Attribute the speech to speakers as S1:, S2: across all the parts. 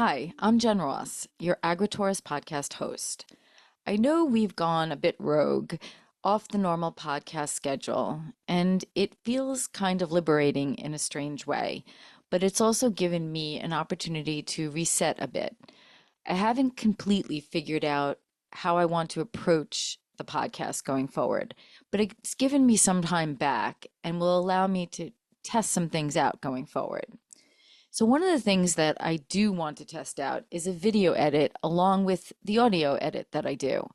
S1: Hi, I'm Jen Ross, your Agri-Tourist Podcast host. I know we've gone a bit rogue, off the normal podcast schedule, and it feels kind of liberating in a strange way, but it's also given me an opportunity to reset a bit. I haven't completely figured out how I want to approach the podcast going forward, but it's given me some time back and will allow me to test some things out going forward. So, one of the things that I do want to test out is a video edit along with the audio edit that I do.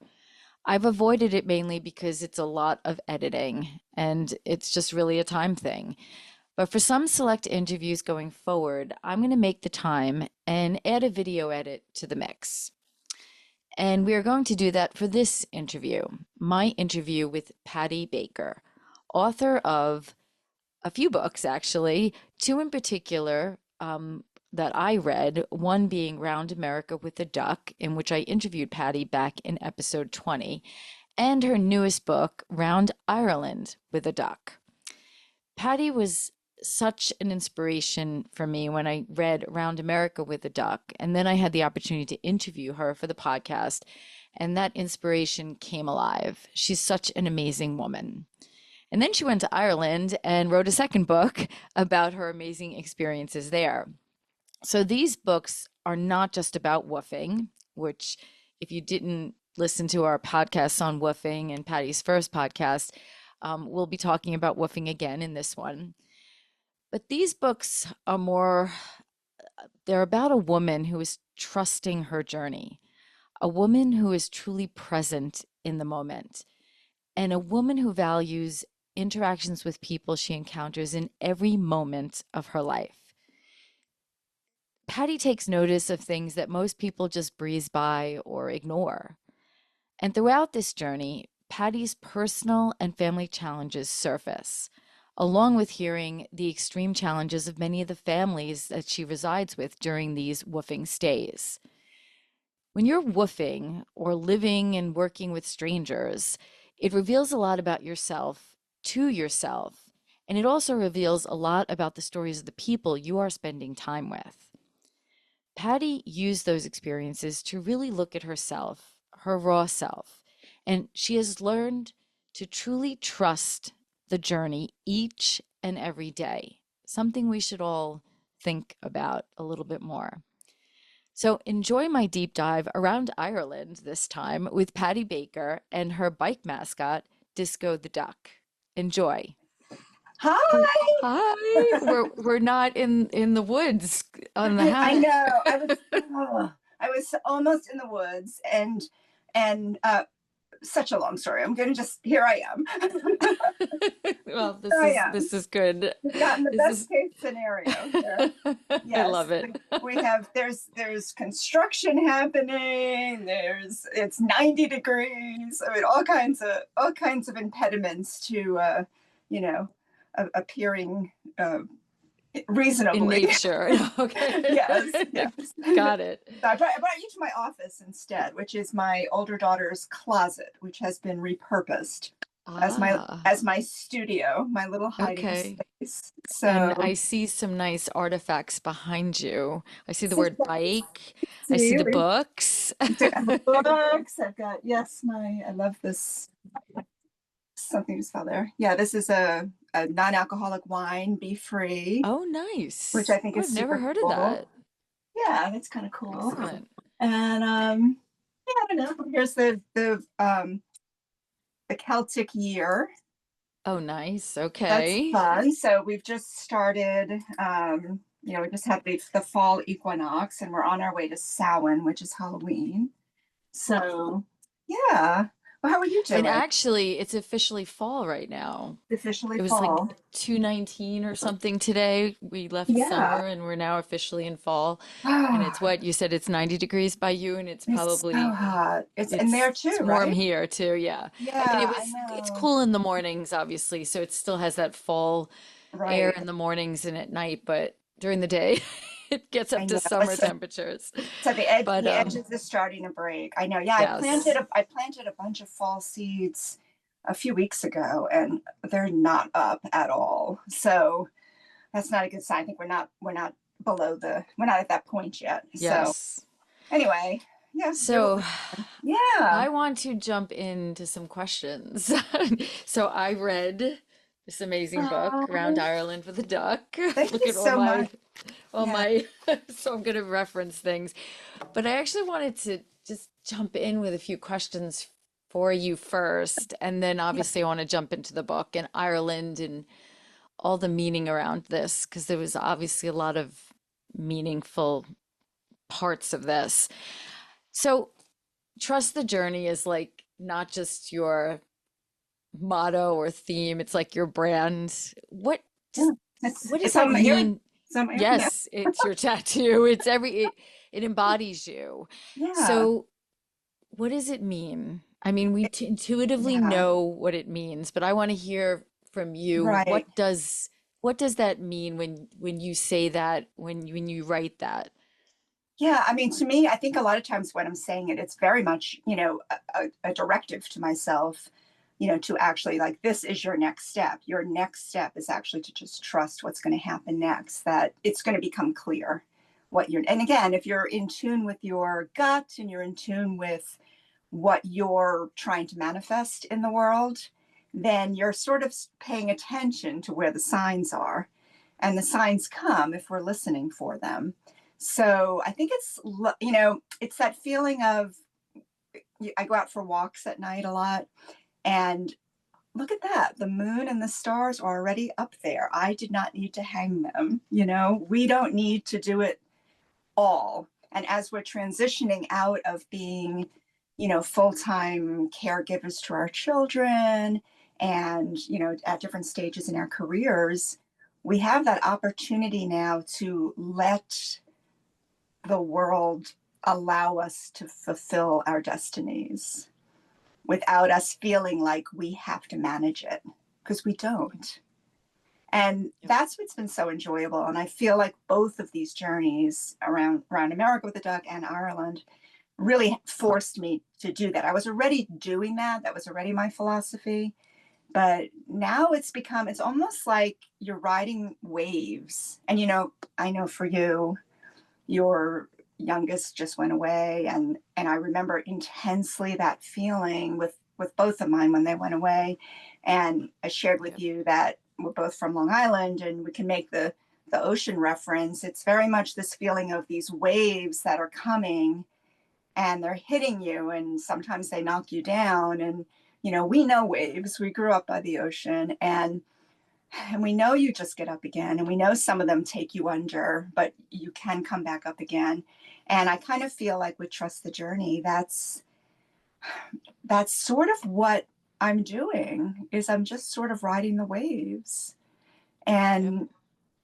S1: I've avoided it mainly because it's a lot of editing and it's just really a time thing. But for some select interviews going forward, I'm going to make the time and add a video edit to the mix. And we are going to do that for this interview, my interview with Pattie Baker, author of a few books, actually, two in particular that I read, one being Round America with a Duck, in which I interviewed Pattie back in episode 20, and her newest book, Round Ireland with a Duck. Pattie was such an inspiration for me when I read Round America with a Duck, and then I had the opportunity to interview her for the podcast, and that inspiration came alive. She's such an amazing woman. And then she went to Ireland and wrote a second book about her amazing experiences there. So these books are not just about woofing, which, if you didn't listen to our podcasts on woofing and Pattie's first podcast, we'll be talking about woofing again in this one. But these books are they're about a woman who is trusting her journey, a woman who is truly present in the moment, and a woman who values interactions with people she encounters in every moment of her life. Pattie takes notice of things that most people just breeze by or ignore. And throughout this journey, Pattie's personal and family challenges surface, along with hearing the extreme challenges of many of the families that she resides with during these woofing stays. When you're woofing or living and working with strangers, it reveals a lot about yourself to yourself, and it also reveals a lot about the stories of the people you are spending time with. Pattie used those experiences to really look at herself, her raw self, and she has learned to truly trust the journey each and every day, something we should all think about a little bit more. So enjoy my deep dive around Ireland this time with Pattie Baker and her bike mascot, Disco the Duck. Enjoy.
S2: Hi.
S1: Hi. We're not in the woods on the house.
S2: I know. I was almost in the woods, and such a long story. I'm going to just here I am.
S1: Well, this is good.
S2: We've gotten the best case scenario here.
S1: Yes, I love it.
S2: We have there's construction happening. It's 90 degrees. I mean, all kinds of impediments to appearing reasonably
S1: in nature. Okay.
S2: Yes.
S1: Got it.
S2: So I brought you to my office instead, which is my older daughter's closet, which has been repurposed as my studio, my little hiding space. So
S1: and I see some nice artifacts behind you. I see the word bike. I see the books.
S2: Books. I've got I love this. Something just fell there. Yeah, this is a non-alcoholic wine, Be Free.
S1: Oh, nice.
S2: Which I think is
S1: I've never heard
S2: cool.
S1: of that.
S2: Yeah, that's kind of cool.
S1: Excellent.
S2: And I don't know. Here's the Celtic year.
S1: Oh, nice. Okay.
S2: That's fun. So we've just started. We just had the fall equinox, and we're on our way to Samhain, which is Halloween. So yeah. Well, how are you doing?
S1: And actually, it's officially fall right now.
S2: Officially
S1: It was
S2: fall.
S1: like 219 or something today. We left summer and we're now officially in fall. And it's what you said, it's 90 degrees by you, and it's probably
S2: so hot. It's in there too,
S1: it's
S2: right?
S1: warm here too, yeah.
S2: Yeah,
S1: And
S2: I know.
S1: it's cool in the mornings, obviously, so it still has that fall air in the mornings and at night, but during the day it gets up to summer temperatures.
S2: So the edges is starting to break. I know. Yeah, yes. I planted a bunch of fall seeds a few weeks ago, and they're not up at all. So that's not a good sign. I think we're not we're not at that point yet. So
S1: Yes.
S2: anyway, yeah, you're what
S1: So
S2: we, yeah.
S1: I want to jump into some questions. So I read this amazing book, Around
S2: Oh,
S1: Ireland with a Duck.
S2: thank
S1: Look
S2: you
S1: at
S2: so much.
S1: all
S2: Yeah,
S1: my, so I'm going to reference things. But I actually wanted to just jump in with a few questions for you first. And then
S2: yeah,
S1: obviously I want to jump into the book and Ireland and all the meaning around this, because there was obviously a lot of meaningful parts of this. So, trust the journey is like not just your motto or theme, it's like your brand.
S2: yeah.
S1: Just what does
S2: It's
S1: that
S2: on my ear.
S1: mean?
S2: It's on my ear. Yeah,
S1: Yes, it's your tattoo. It embodies you.
S2: yeah,
S1: So, what does it mean? I mean, we intuitively
S2: yeah.
S1: know what it means, but I want to hear from you.
S2: Right.
S1: What does that mean when you say that, when you write that?
S2: Yeah, I mean, to me, I think a lot of times when I'm saying it, it's very much, a directive to myself, to actually like, this is your next step. Your next step is actually to just trust what's going to happen next, that it's going to become clear and again, if you're in tune with your gut and you're in tune with what you're trying to manifest in the world, then you're sort of paying attention to where the signs are. And the signs come if we're listening for them. So I think it's that feeling of, I go out for walks at night a lot, and look at that. The moon and the stars are already up there. I did not need to hang them. We don't need to do it all. And as we're transitioning out of being, full-time caregivers to our children and, at different stages in our careers, we have that opportunity now to let the world allow us to fulfill our destinies without us feeling like we have to manage it, because we don't. And
S1: Yep.
S2: that's what's been so enjoyable. And I feel like both of these journeys around America with the duck and Ireland really forced me to do that. I was already doing that. That was already my philosophy. But now it's almost like you're riding waves. And, I know for you, your youngest just went away. And I remember intensely that feeling with both of mine when they went away. And I shared with
S1: Yep.
S2: you that we're both from Long Island, and we can make the ocean reference. It's very much this feeling of these waves that are coming and they're hitting you, and sometimes they knock you down. And we know waves. We grew up by the ocean, and we know you just get up again, and we know some of them take you under, but you can come back up again. And I kind of feel like with Trust the Journey, that's sort of what I'm doing, is I'm just sort of riding the waves
S1: Yep.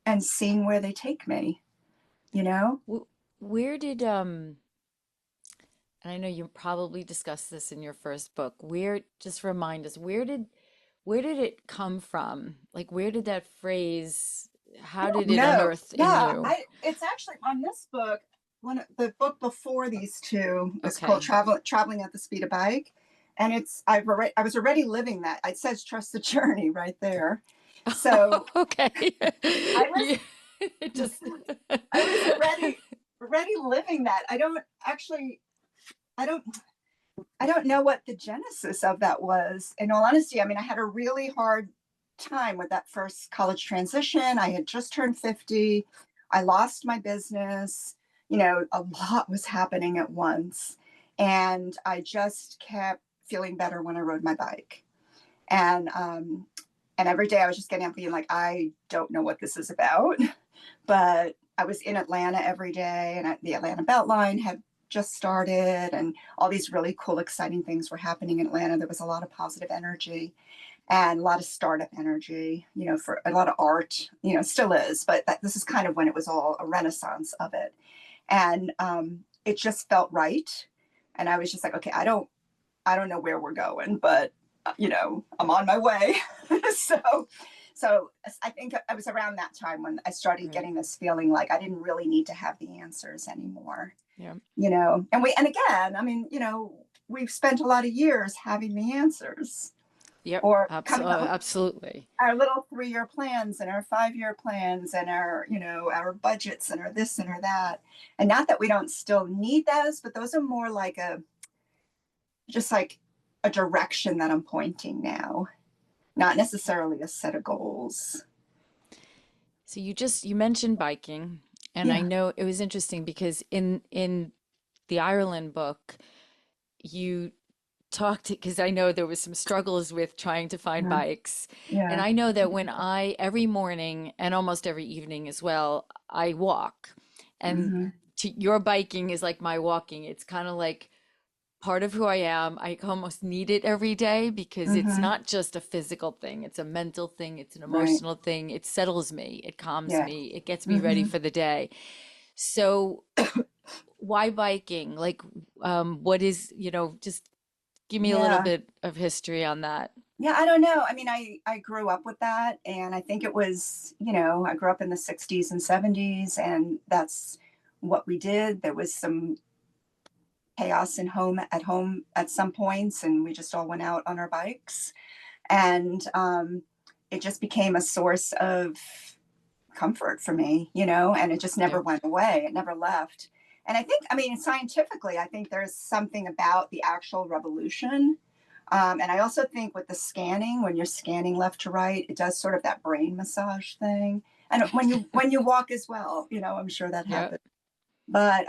S2: and seeing where they take me, you know?
S1: Where did and I know you probably discussed this in your first book. Just remind us, where did it come from? Like, where did that phrase, how did it
S2: No,
S1: unearth in
S2: yeah,
S1: you?
S2: it's actually on this book. The book before these two is called
S1: Okay.
S2: Traveling at the Speed of Bike. And I was already living that. It says Trust the Journey right there. So
S1: Okay.
S2: I was
S1: You it just
S2: I was already living that. I don't I don't know what the genesis of that was. In all honesty, I mean, I had a really hard time with that first college transition. I had just turned 50. I lost my business. A lot was happening at once. And I just kept feeling better when I rode my bike. And every day I was just getting up being like, I don't know what this is about. But I was in Atlanta every day, and the Atlanta Beltline had just started, and all these really cool, exciting things were happening in Atlanta. There was a lot of positive energy and a lot of startup energy, for a lot of art, still is, but this is kind of when it was all a renaissance of it. And it just felt right. And I was just like, okay, I don't know where we're going, but I'm on my way. so so I think it was around that time when I started
S1: Right.
S2: getting this feeling like I didn't really need to have the answers anymore.
S1: Yeah.
S2: And again, I mean, we've spent a lot of years having the answers.
S1: Yep.
S2: or coming up with
S1: Absolutely.
S2: our little 3-year plans and our 5-year plans and our, our budgets and our this and our that. And not that we don't still need those, but those are more like just like a direction that I'm pointing now, not necessarily a set of goals.
S1: So you mentioned biking, and I
S2: Yeah.
S1: know it was interesting because in the Ireland book, you talked because I know there was some struggles with trying to find
S2: Yeah.
S1: bikes. And
S2: Yeah.
S1: I know that when I every morning and almost every evening as well, I walk. And
S2: Hmm.
S1: your biking is like my walking. It's kind of like part of who I am. I almost need it every day because it's
S2: Hmm.
S1: not just a physical thing, it's a mental thing, it's an
S2: Right.
S1: emotional thing. It settles me, it calms
S2: Yeah.
S1: me, it gets me ready
S2: Hmm.
S1: for the day. So, why biking? What is, just give me a little
S2: Yeah.
S1: bit of history on that.
S2: Yeah, I don't know. I mean, I grew up with that, and I think it was, I grew up in the 60s and 70s, and that's what we did. There was some chaos at home at some points, and we just all went out on our bikes. And it just became a source of comfort for me, and it just never
S1: Yep.
S2: went away. It never left. And I think, I mean, scientifically, I think there's something about the actual revolution. And I also think with the scanning, when you're scanning left to right, it does sort of that brain massage thing. And when you walk as well, I'm sure that
S1: Yep.
S2: happens. But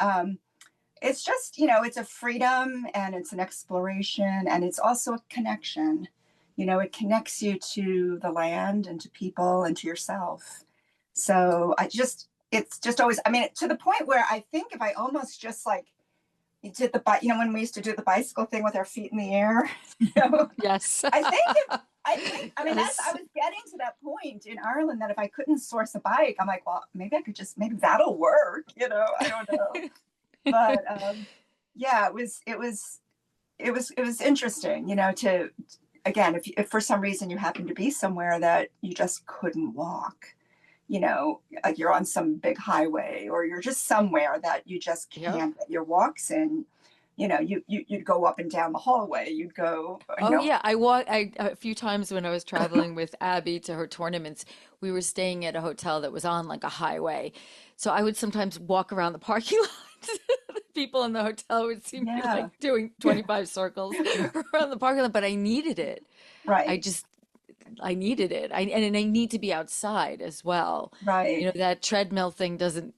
S2: it's just, it's a freedom and it's an exploration and it's also a connection. It connects you to the land and to people and to yourself. So it's just always, I mean, to the point where I think if I almost just like did when we used to do the bicycle thing with our feet in the air, you know,
S1: Yes.
S2: I think I mean, I
S1: Yes.
S2: was getting to that point in Ireland that if I couldn't source a bike, I'm like, well, maybe I could maybe that'll work, I don't know. But yeah, it was interesting, to again, if for some reason you happen to be somewhere that you just couldn't walk, like you're on some big highway or you're just somewhere that you just
S1: Yep.
S2: can't get your walks in, you'd go up and down the hallway. You'd go,
S1: Oh yeah, I a few times when I was traveling with Abby to her tournaments, we were staying at a hotel that was on like a highway. So I would sometimes walk around the parking lot. The people in the hotel would see me
S2: yeah,
S1: like doing 25 circles around the parking lot, but I needed it. I
S2: right,
S1: just I needed it. And I need to be outside as well.
S2: right.
S1: That treadmill thing doesn't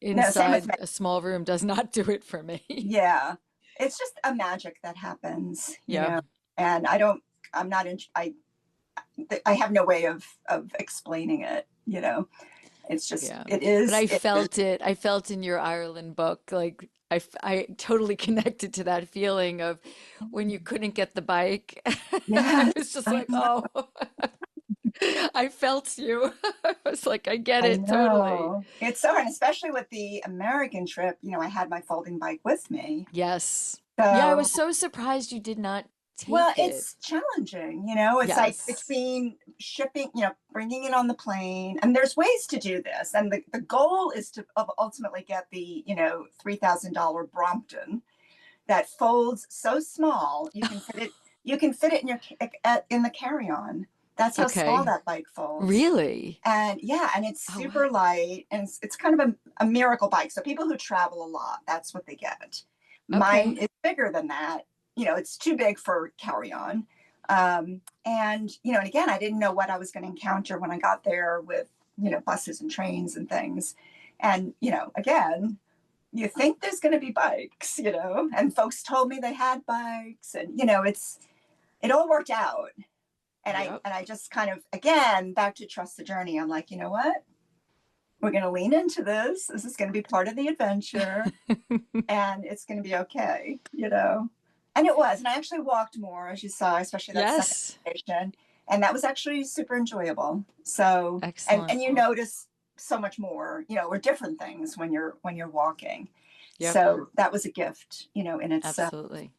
S2: No, same with me.
S1: inside a small room does not do it for me.
S2: Yeah, it's just a magic that happens,
S1: Yeah.
S2: and I'm not in, I have no way of explaining it, it's just,
S1: Yeah. But
S2: it is.
S1: I felt in your Ireland book, like I totally connected to that feeling of when you couldn't get the bike. I
S2: Yes,
S1: was just
S2: I
S1: like,
S2: know.
S1: oh, I felt you. I was like, I get
S2: I
S1: it totally.
S2: know. It's so, and especially with the American trip, I had my folding bike with me.
S1: Yes. Yeah, I
S2: So,
S1: was so surprised you did not
S2: well,
S1: take it.
S2: it's challenging, it's like
S1: Yes.
S2: between shipping, bringing it on the plane, and there's ways to do this. And the goal is to ultimately get the, $3,000 Brompton that folds so small you can fit it in the carry-on. That's how small
S1: Okay.
S2: that bike folds.
S1: Really?
S2: And yeah, and it's
S1: Oh, wow.
S2: super light and it's kind of a miracle bike. So people who travel a lot, that's what they get. Mine
S1: Okay.
S2: is bigger than that. It's too big for carry on. And again, I didn't know what I was going to encounter when I got there with, buses and trains and things. And, again, you think there's going to be bikes, and folks told me they had bikes and, it all worked out. And I
S1: Yep.
S2: and I just kind of, again, back to trust the journey. I'm like, you know what? We're going to lean into this. This is going to be part of the adventure and it's going to be okay. And it was. And I actually walked more, as you saw, especially that second
S1: Yes.
S2: station. And that was actually super enjoyable. So, and
S1: Excellent.
S2: you notice so much more, or different things when you're walking.
S1: Yep.
S2: So that was a gift, in itself.
S1: Absolutely.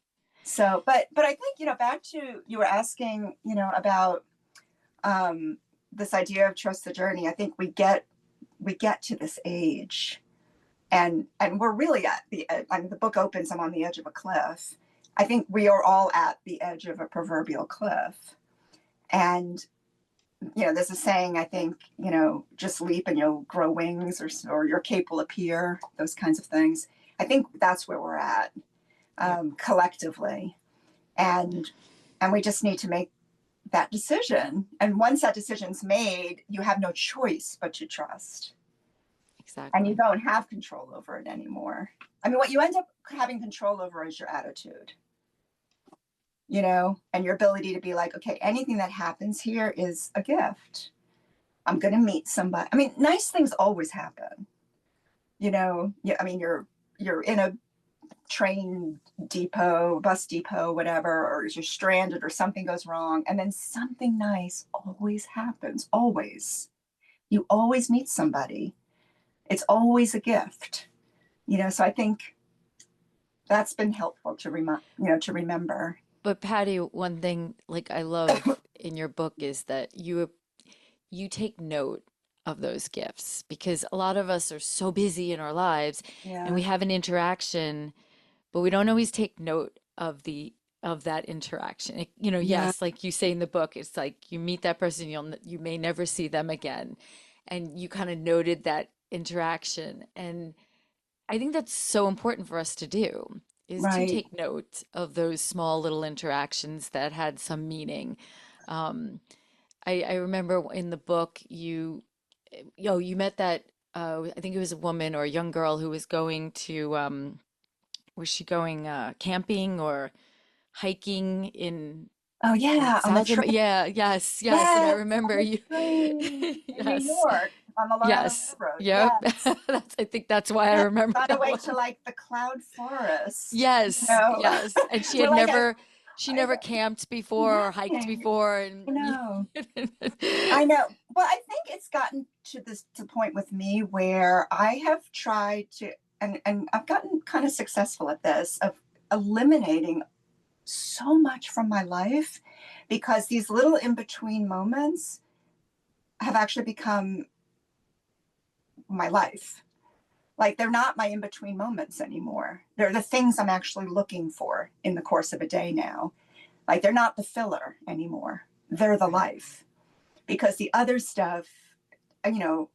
S2: So, but I think, back to you were asking, about this idea of trust the journey. I think we get to this age and we're really at the edge. I mean, the book opens, I'm on the edge of a cliff. I think we are all at the edge of a proverbial cliff. And, there's a saying, I think, just leap and you'll grow wings, or your cape will appear, those kinds of things. I think that's where we're at,
S1: Yep.
S2: collectively. And, and we just need to make that decision. And once that decision's made, you have no choice but to trust. And you
S1: Exactly.
S2: don't have control over it anymore. I mean, what you end up having control over is your attitude, and your ability to be like, okay, anything that happens here is a gift. I'm going to meet somebody. I mean, nice things always happen. Yeah, I mean, you're in a train depot, bus depot, whatever, or you're stranded or something goes wrong, and then something nice always happens. Always. You always meet somebody. It's always a gift. So I think that's been helpful to remember.
S1: But Patty, one thing like I love in your book is that you take note of those gifts because a lot of us are so busy in our lives and
S2: Yeah.
S1: we have an interaction, but we don't always take note of that interaction.
S2: Yeah.
S1: Yes, like you say in the book, it's like you meet that person, you may never see them again. And you kind of noted that interaction. And I think that's so important for us to do is to
S2: Right.
S1: take note of those small little interactions that had some meaning. Um, I remember in the book you met that I think it was a woman or a young girl who was going to was she going camping or hiking in
S2: Oh yeah, on the
S1: South America?
S2: train.
S1: Yeah, yes, yes. And I
S2: Yes, on
S1: remember
S2: the
S1: you.
S2: train in New
S1: Yes,
S2: York on the Long Island
S1: yes,
S2: Railroad.
S1: yep.
S2: Yes.
S1: I think that's why I
S2: Yeah,
S1: remember
S2: on the
S1: that
S2: way
S1: one.
S2: to like the cloud forest.
S1: Yes, yes. And
S2: We're like at
S1: she
S2: I
S1: never
S2: know,
S1: camped before or hiked
S2: nothing.
S1: before,
S2: I
S1: and
S2: know. I know. Well, I think it's gotten to point with me where I have tried to, and I've gotten kind of successful at this, of eliminating so much from my life, because these little in between moments have actually become my life. Like, they're not my in between moments anymore. They're the things I'm actually looking for in the course of a day now. Like, they're not the filler anymore. They're the
S1: Right.
S2: life, because the other stuff, you know,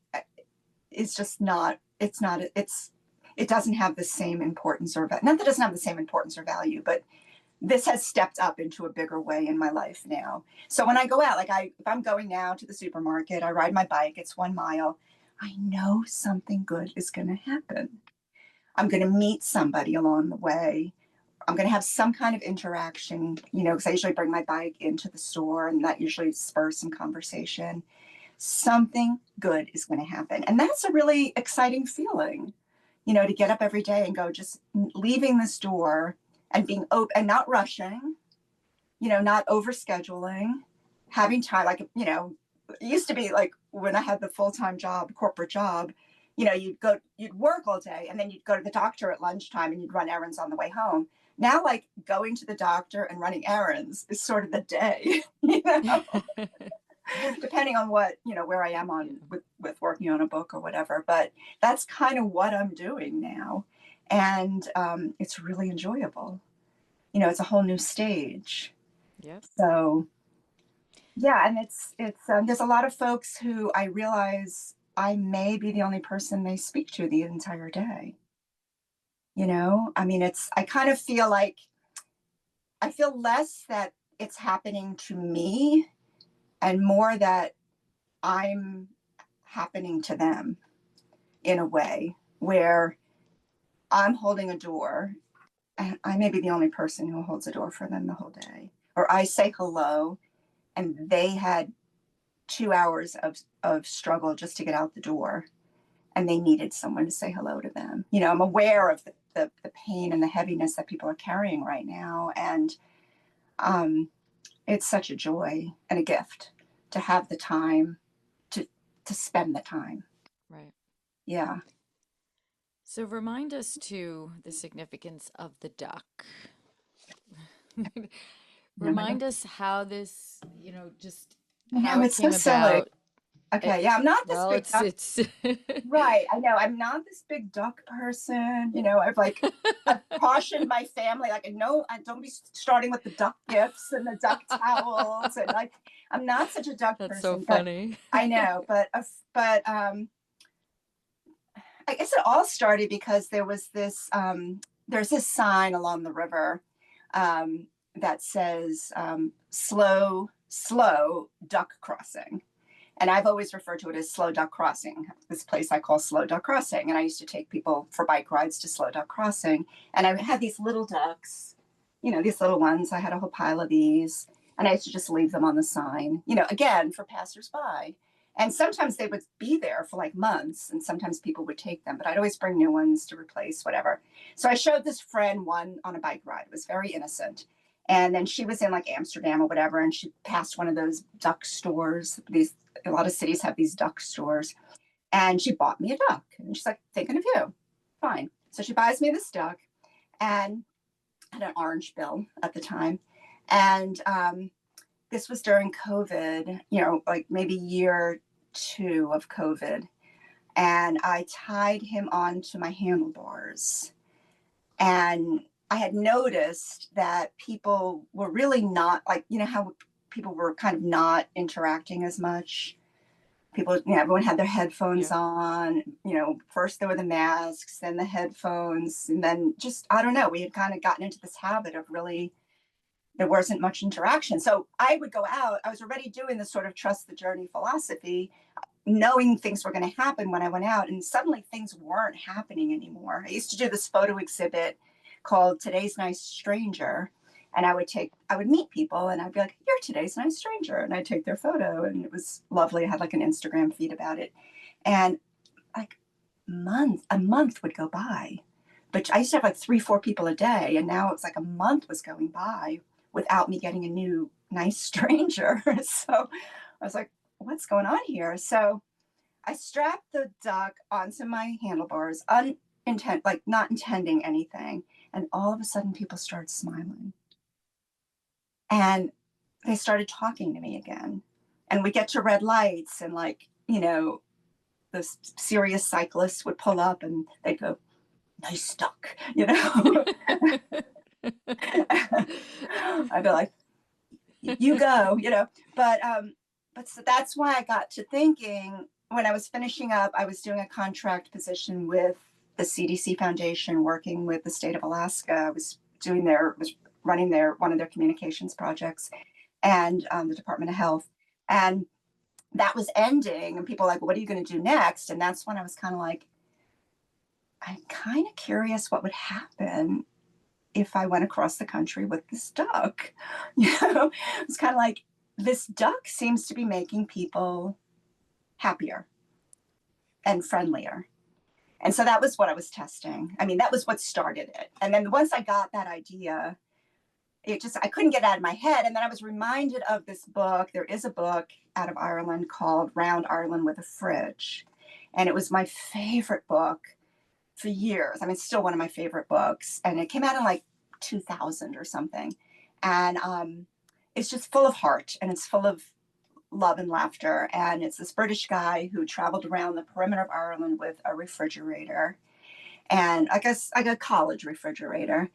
S2: is just not, it doesn't have the same importance, or not that it doesn't have the same importance or value, but this has stepped up into a bigger way in my life now. So when I go out, like if I'm going now to the supermarket, I ride my bike, it's 1 mile. I know something good is going to happen. I'm going to meet somebody along the way. I'm going to have some kind of interaction, because I usually bring my bike into the store and that usually spurs some conversation. Something good is going to happen. And that's a really exciting feeling, to get up every day and go, just leaving this door and being open and not rushing, not over scheduling, having time. Like, it used to be like when I had the full-time job, corporate job, you'd work all day and then you'd go to the doctor at lunchtime and you'd run errands on the way home. Now, like, going to the doctor and running errands is sort of the day, depending on what, where I am
S1: Yeah.
S2: on with working on a book or whatever. But that's kind of what I'm doing now. And it's really enjoyable. It's a whole new stage.
S1: Yep.
S2: So yeah, and it's there's a lot of folks who I realize I may be the only person they speak to the entire day. I mean, I kind of feel like I feel less that it's happening to me and more that I'm happening to them in a way where I'm holding a door and I may be the only person who holds a door for them the whole day. Or I say hello and they had 2 hours of struggle just to get out the door and they needed someone to say hello to them. I'm aware of the pain and the heaviness that people are carrying right now. And um, it's such a joy and a gift to have the time to spend the time.
S1: Right.
S2: Yeah.
S1: So remind us too the significance of the duck.
S2: Oh my God.
S1: Remind us how this, just
S2: I know
S1: how it
S2: it's so
S1: came
S2: silly.
S1: about.
S2: Okay, yeah, I'm not this
S1: Well,
S2: big duck.
S1: it's
S2: Right, I know. I'm not this big duck person. I've cautioned my family, like, no, I don't be starting with the duck gifts and the duck towels, and like, I'm not such a duck
S1: that's so
S2: person. But
S1: funny.
S2: I know, but I guess it all started because there's this sign along the river that says slow duck crossing. And I've always referred to it as Slow Duck Crossing, this place I call Slow Duck Crossing. And I used to take people for bike rides to Slow Duck Crossing. And I had these little ducks, these little ones. I had a whole pile of these. And I used to just leave them on the sign, again, for passersby. And sometimes they would be there for like months, and sometimes people would take them, but I'd always bring new ones to replace whatever. So I showed this friend one on a bike ride. It was very innocent. And then she was in like Amsterdam or whatever, and she passed one of those duck stores. A lot of cities have these duck stores, and she bought me a duck. And she's like, thinking of you. Fine. So she buys me this duck, and I had an orange bill at the time. And this was during COVID, like maybe year two of COVID. And I tied him onto my handlebars. And I had noticed that people were really not like, how people were kind of not interacting as much. People, everyone had their headphones
S1: Yeah.
S2: on, first there were the masks, then the headphones, and then just, I don't know, we had kind of gotten into this habit of really, there wasn't much interaction. So I would go out, I was already doing this sort of trust the journey philosophy, knowing things were going to happen when I went out, and suddenly things weren't happening anymore. I used to do this photo exhibit called Today's Nice Stranger. And I would meet people and I'd be like, you're today's nice stranger. And I'd take their photo, and it was lovely. I had like an Instagram feed about it. And like a month would go by. But I used to have like 3, 4 people a day. And now it's like a month was going by without me getting a new nice stranger. So I was like, what's going on here? So I strapped the duck onto my handlebars, like not intending anything. And all of a sudden people started smiling. And they started talking to me again. And we get to red lights, and like, the serious cyclists would pull up and they'd go, nice duck, I'd be like, you go, but so that's why I got to thinking when I was finishing up, I was doing a contract position with the CDC Foundation, working with the state of Alaska. I was running one of their communications projects, and the Department of Health. And that was ending, and people were like, what are you going to do next? And that's when I was kind of like, I'm kind of curious what would happen if I went across the country with this duck. It's kind of like, this duck seems to be making people happier and friendlier. And so that was what I was testing. I mean, that was what started it. And then once I got that idea, I couldn't get it out of my head. And then I was reminded of this book. There is a book out of Ireland called Round Ireland with a Fridge. And it was my favorite book for years. I mean, it's still one of my favorite books. And it came out in like 2000 or something. And it's just full of heart, and it's full of love and laughter. And it's this British guy who traveled around the perimeter of Ireland with a refrigerator, and I guess like a college refrigerator.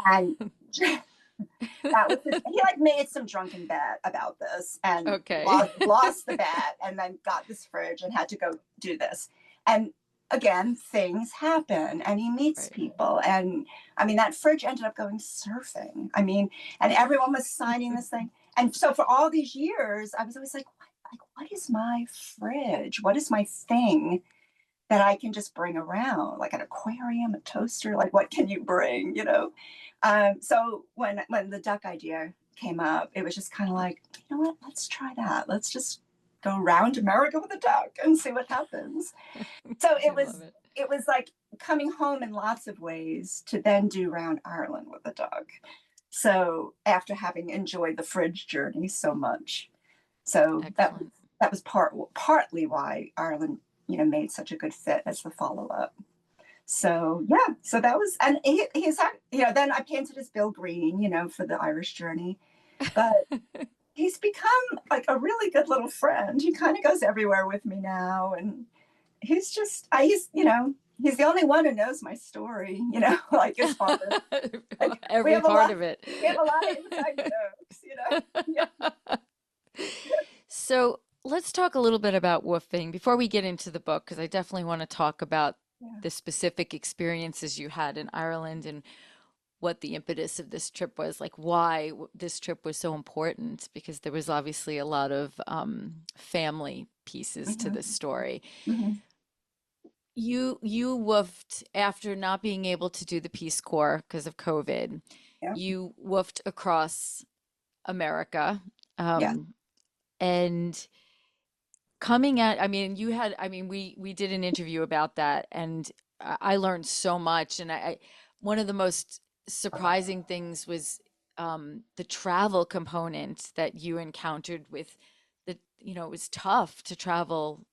S2: And that was he like made some drunken bet about this, and
S1: Okay.
S2: lost the bet, and then got this fridge and had to go do this. And again, things happen, and he meets
S1: Right.
S2: people. And I mean, that fridge ended up going surfing. I mean, and everyone was signing this thing. And so for all these years, I was always like, what is my fridge? What is my thing that I can just bring around, like an aquarium, a toaster? Like, what can you bring? So when the duck idea came up, it was just kind of like, you know what? Let's try that. Let's just go around America with a duck and see what happens. So
S1: I love it.
S2: it was like coming home in lots of ways to then do Round Ireland with a duck. So after having enjoyed the fridge journey so much, so
S1: Excellent.
S2: that was partly why Ireland, made such a good fit as the follow up. So yeah, so that was, and he's then I painted as Bill Green, for the Irish journey, but he's become like a really good little friend. He kind of goes everywhere with me now, and he's the only one who knows my story, like as far as like
S1: Every part of it.
S2: we have a lot of inside jokes. Yeah.
S1: So let's talk a little bit about woofing before we get into the book, because I definitely want to talk about
S2: Yeah.
S1: the specific experiences you had in Ireland and what the impetus of this trip was, like why this trip was so important, because there was obviously a lot of family pieces to this
S2: Hmm.
S1: story.
S2: Hmm.
S1: You woofed after not being able to do the Peace Corps because of COVID.
S2: Yeah.
S1: You woofed across America.
S2: Yeah.
S1: Um, and coming at, I mean, we did an interview about that, and I learned so much. And one of the most surprising things was the travel component that you encountered with it was tough to travel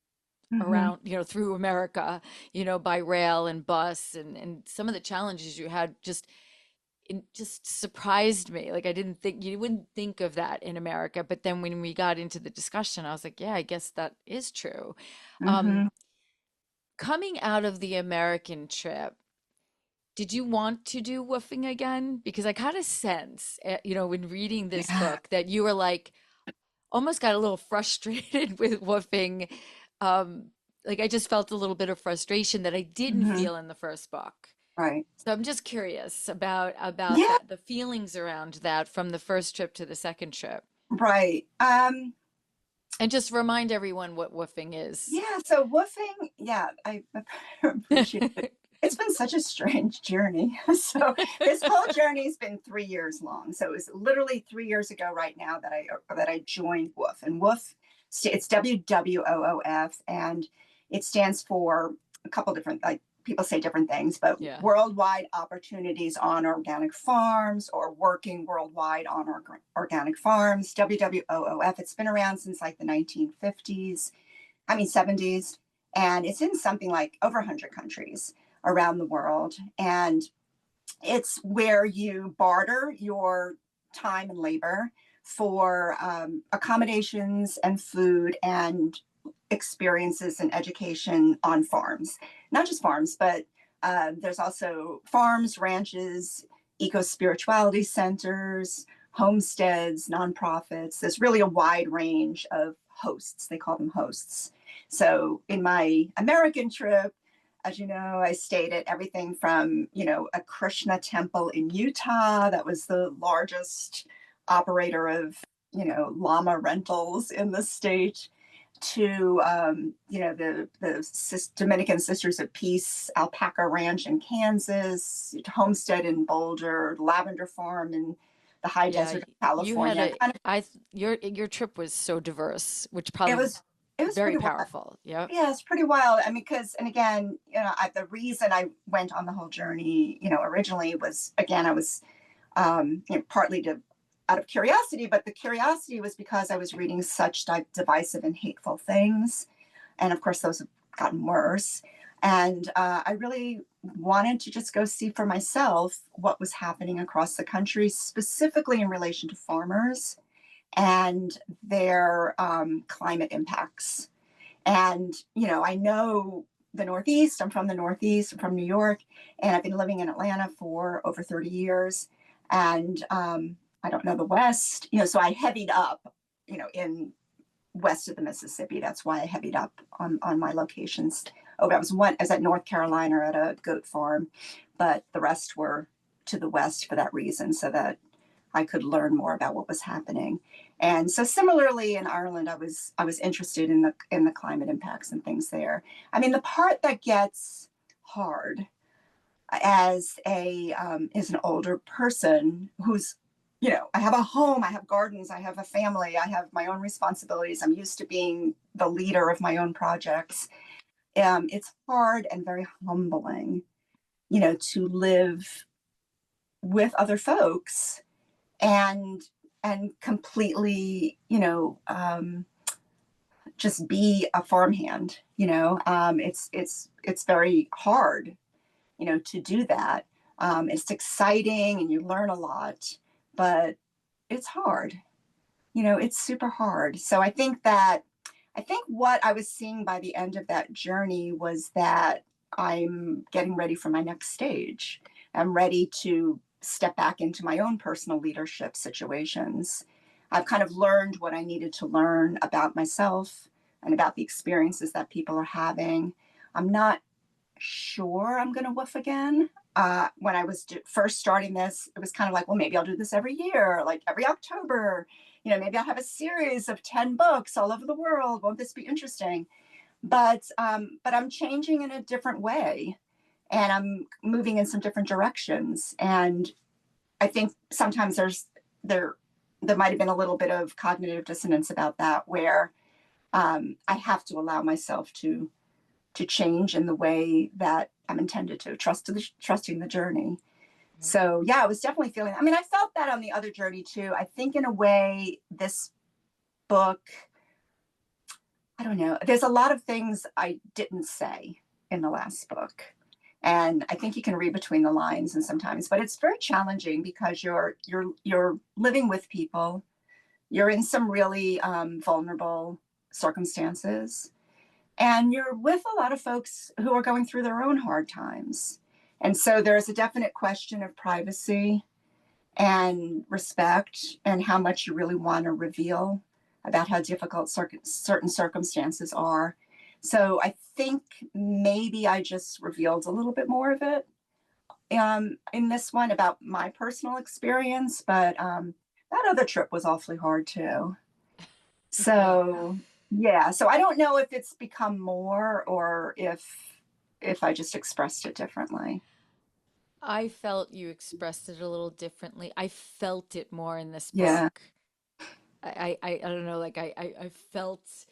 S2: Hmm.
S1: around, through America, by rail and bus, and some of the challenges you had just surprised me. Like I didn't think you wouldn't think of that in America, but then when we got into the discussion, I was like, yeah, I guess that is true. Um,
S2: Hmm.
S1: Coming out of the American trip, did you want to do woofing again? Because I kind of sense, when reading this
S2: Yeah.
S1: book, that you were like almost got a little frustrated with woofing. Um, like I just felt a little bit of frustration that I didn't
S2: Hmm.
S1: feel in the first book.
S2: Right.
S1: So I'm just curious about
S2: Yeah.
S1: the feelings around that from the first trip to the second trip.
S2: Right.
S1: And just remind everyone what woofing is.
S2: Yeah. So woofing, yeah, I appreciate it. It's been such a strange journey. So this whole journey's been 3 years long. So it was literally 3 years ago right now that I joined WOOF. And WOOF, it's WWOOF, and it stands for a couple different, like people say different things, but
S1: Yeah.
S2: Worldwide Opportunities on Organic Farms, or Working Worldwide on Organic Farms. WWOOF. It's been around since like the 1950s. I mean 70s, and it's in something like over 100 countries around the world. And it's where you barter your time and labor for accommodations and food and experiences and education on farms. Not just farms, but there's also farms, ranches, eco spirituality centers, homesteads, nonprofits. There's really a wide range of hosts. They call them hosts. So in my American trip, as you know, I stayed at everything from, a Krishna temple in Utah that was the largest operator of, llama rentals in the state, to, the Dominican Sisters of Peace alpaca ranch in Kansas, homestead in Boulder, lavender farm in the high
S1: Yeah,
S2: desert of
S1: you had
S2: California.
S1: your trip was so diverse, which
S2: It
S1: probably
S2: was it was
S1: very
S2: pretty wild.
S1: powerful. Yep.
S2: Yeah, it's pretty wild. I mean, because, and again, the reason I went on the whole journey, originally was, again, I was, partly out of curiosity, but the curiosity was because I was reading such divisive and hateful things. And of course, those have gotten worse. And I really wanted to just go see for myself what was happening across the country, specifically in relation to farmers and their climate impacts. And, I know the Northeast. I'm from the Northeast. I'm from New York. And I've been living in Atlanta for over 30 years. And I don't know the West, so I heavied up, in west of the Mississippi. That's why I heavied up on my locations. Oh, I was at North Carolina at a goat farm, but the rest were to the west for that reason, so that I could learn more about what was happening. And so similarly in Ireland, I was interested in the climate impacts and things there. I mean, the part that gets hard as an older person who's, I have a home, I have gardens, I have a family, I have my own responsibilities. I'm used to being the leader of my own projects. It's hard and very humbling, to live with other folks and completely, just be a farmhand. It's very hard, to do that. It's exciting and you learn a lot, but it's hard. it's super hard. So I think what I was seeing by the end of that journey was that I'm getting ready for my next stage. I'm ready to step back into my own personal leadership situations. I've kind of learned what I needed to learn about myself and about the experiences that people are having. I'm not sure I'm going to woof again. When I was first starting this, it was kind of like, well, maybe I'll do this every year, like every October. Maybe I'll have a series of 10 books all over the world. Won't this be interesting? But I'm changing in a different way, and I'm moving in some different directions. And I think sometimes there there might have been a little bit of cognitive dissonance about that, where I have to allow myself to change in the way that I'm intended to, trusting the journey. So yeah, I was definitely feeling. I mean, I felt that on the other journey too. I think in a way, this book, I don't know. There's a lot of things I didn't say in the last book. And I think you can read between the lines and sometimes, but it's very challenging because you're living with people. You're in some really vulnerable circumstances, and you're with a lot of folks who are going through their own hard times. And so there's a definite question of privacy and respect and how much you really want to reveal about how difficult certain circumstances are. So I think maybe I just revealed a little bit more of it in this one about my personal experience, but that other trip was awfully hard too.
S1: Yeah.
S2: So yeah, so I don't know if it's become more or if I just expressed it differently.
S1: I felt you expressed it a little differently. I felt it more in this
S2: Yeah.
S1: book. I don't know, like I felt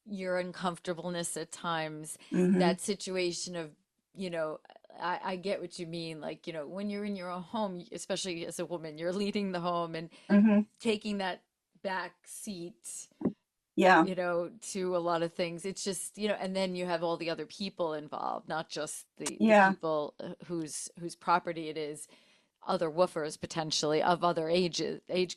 S1: your uncomfortableness at times,
S2: Hmm.
S1: that situation of, you know, I get what you mean. Like, when you're in your own home, especially as a woman, you're leading the home and
S2: Hmm.
S1: taking that back seat,
S2: Yeah.
S1: to a lot of things. It's just, and then you have all the other people involved, not just the
S2: Yeah.
S1: people whose property it is, other woofers potentially of other age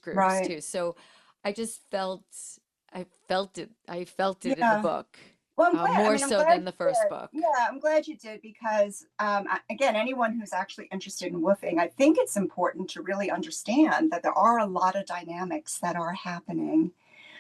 S1: groups
S2: Right.
S1: too. So I just I felt it in the
S2: Yeah.
S1: book,
S2: Well, I'm glad. I
S1: more
S2: mean, I'm
S1: so
S2: glad
S1: than the
S2: you
S1: first
S2: did.
S1: book.
S2: Yeah, I'm glad you did because, again, anyone who's actually interested in woofing, I think it's important to really understand that there are a lot of dynamics that are happening.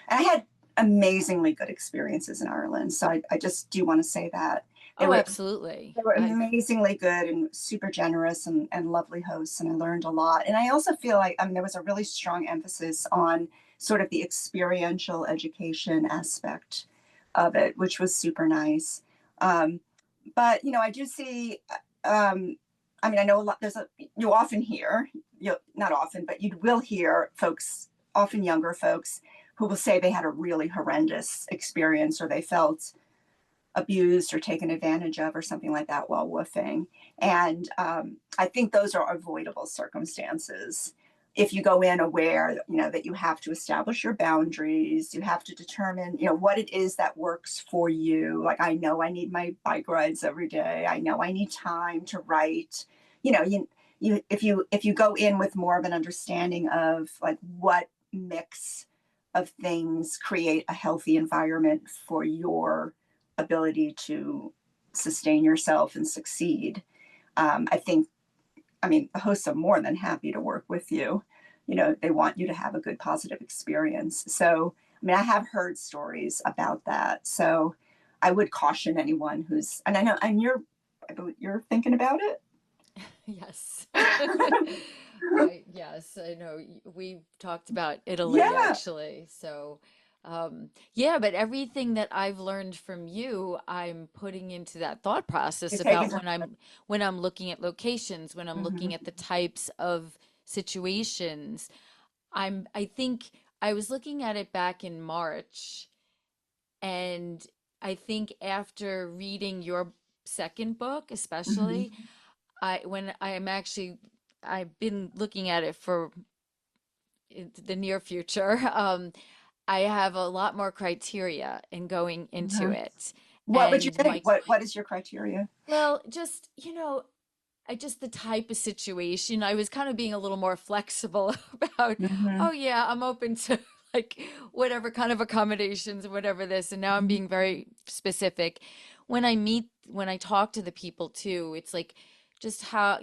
S2: And I had amazingly good experiences in Ireland, so I just do want to say that they
S1: Oh,
S2: were
S1: absolutely.
S2: they were
S1: I
S2: amazingly good and super generous and lovely hosts, and I learned a lot. And I also feel like, I mean, there was a really strong emphasis on sort of the experiential education aspect of it, which was super nice. Um, but I do see. Um, I mean, I know a lot. You often hear, not often, but you will hear folks, often younger folks, who will say they had a really horrendous experience or they felt abused or taken advantage of or something like that while woofing. And I think those are avoidable circumstances. If you go in aware, that you have to establish your boundaries, you have to determine, what it is that works for you. Like, I know I need my bike rides every day. I know I need time to write. You know, if you go in with more of an understanding of like what mix of things create a healthy environment for your ability to sustain yourself and succeed. I think, I mean, the hosts are more than happy to work with you. They want you to have a good, positive experience. So, I mean, I have heard stories about that. So, I would caution anyone and I know, and you're thinking about it.
S1: Yes. Yes, I know. We talked about Italy
S2: Yeah,
S1: actually. So, yeah, but everything that I've learned from you, I'm putting into that thought
S2: you're
S1: process
S2: taking
S1: about
S2: to.
S1: when I'm looking at locations, when I'm looking at
S2: Mhm.
S1: the types of situations. I think I was looking at it back in March, and I think after reading your second book, especially,
S2: Mhm.
S1: I've been looking at it for the near future. I have a lot more criteria in going into
S2: Mhm.
S1: it.
S2: What would you
S1: And
S2: think? What is your criteria?
S1: well, just, I just the type of situation, I was kind of being a little more flexible about,
S2: Hmm.
S1: oh yeah, I'm open to like whatever kind of accommodations, whatever this. And now I'm being very specific. When I talk to the people too, it's like just how,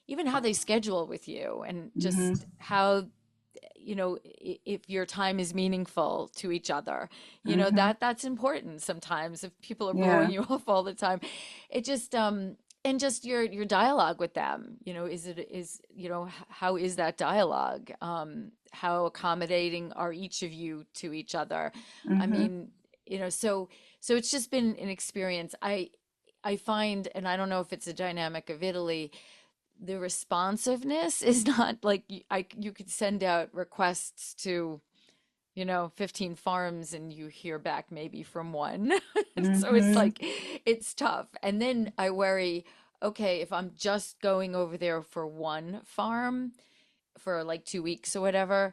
S1: even how they schedule with you and
S2: Mm-hmm.
S1: just how, if your time is meaningful to each other,
S2: Mm-hmm.
S1: that's important sometimes if people are blowing
S2: Yeah.
S1: you off all the time. It just, and just your dialogue with them, how is that dialogue? How accommodating are each of you to each other? I
S2: Mm-hmm.
S1: mean, so it's just been an experience. I find, and I don't know if it's a dynamic of Italy, the responsiveness is not like you could send out requests to 15 farms and you hear back maybe from one. So it's
S2: Mm-hmm.
S1: like it's tough. And then I worry, okay, if I'm just going over there for one farm for like 2 weeks or whatever,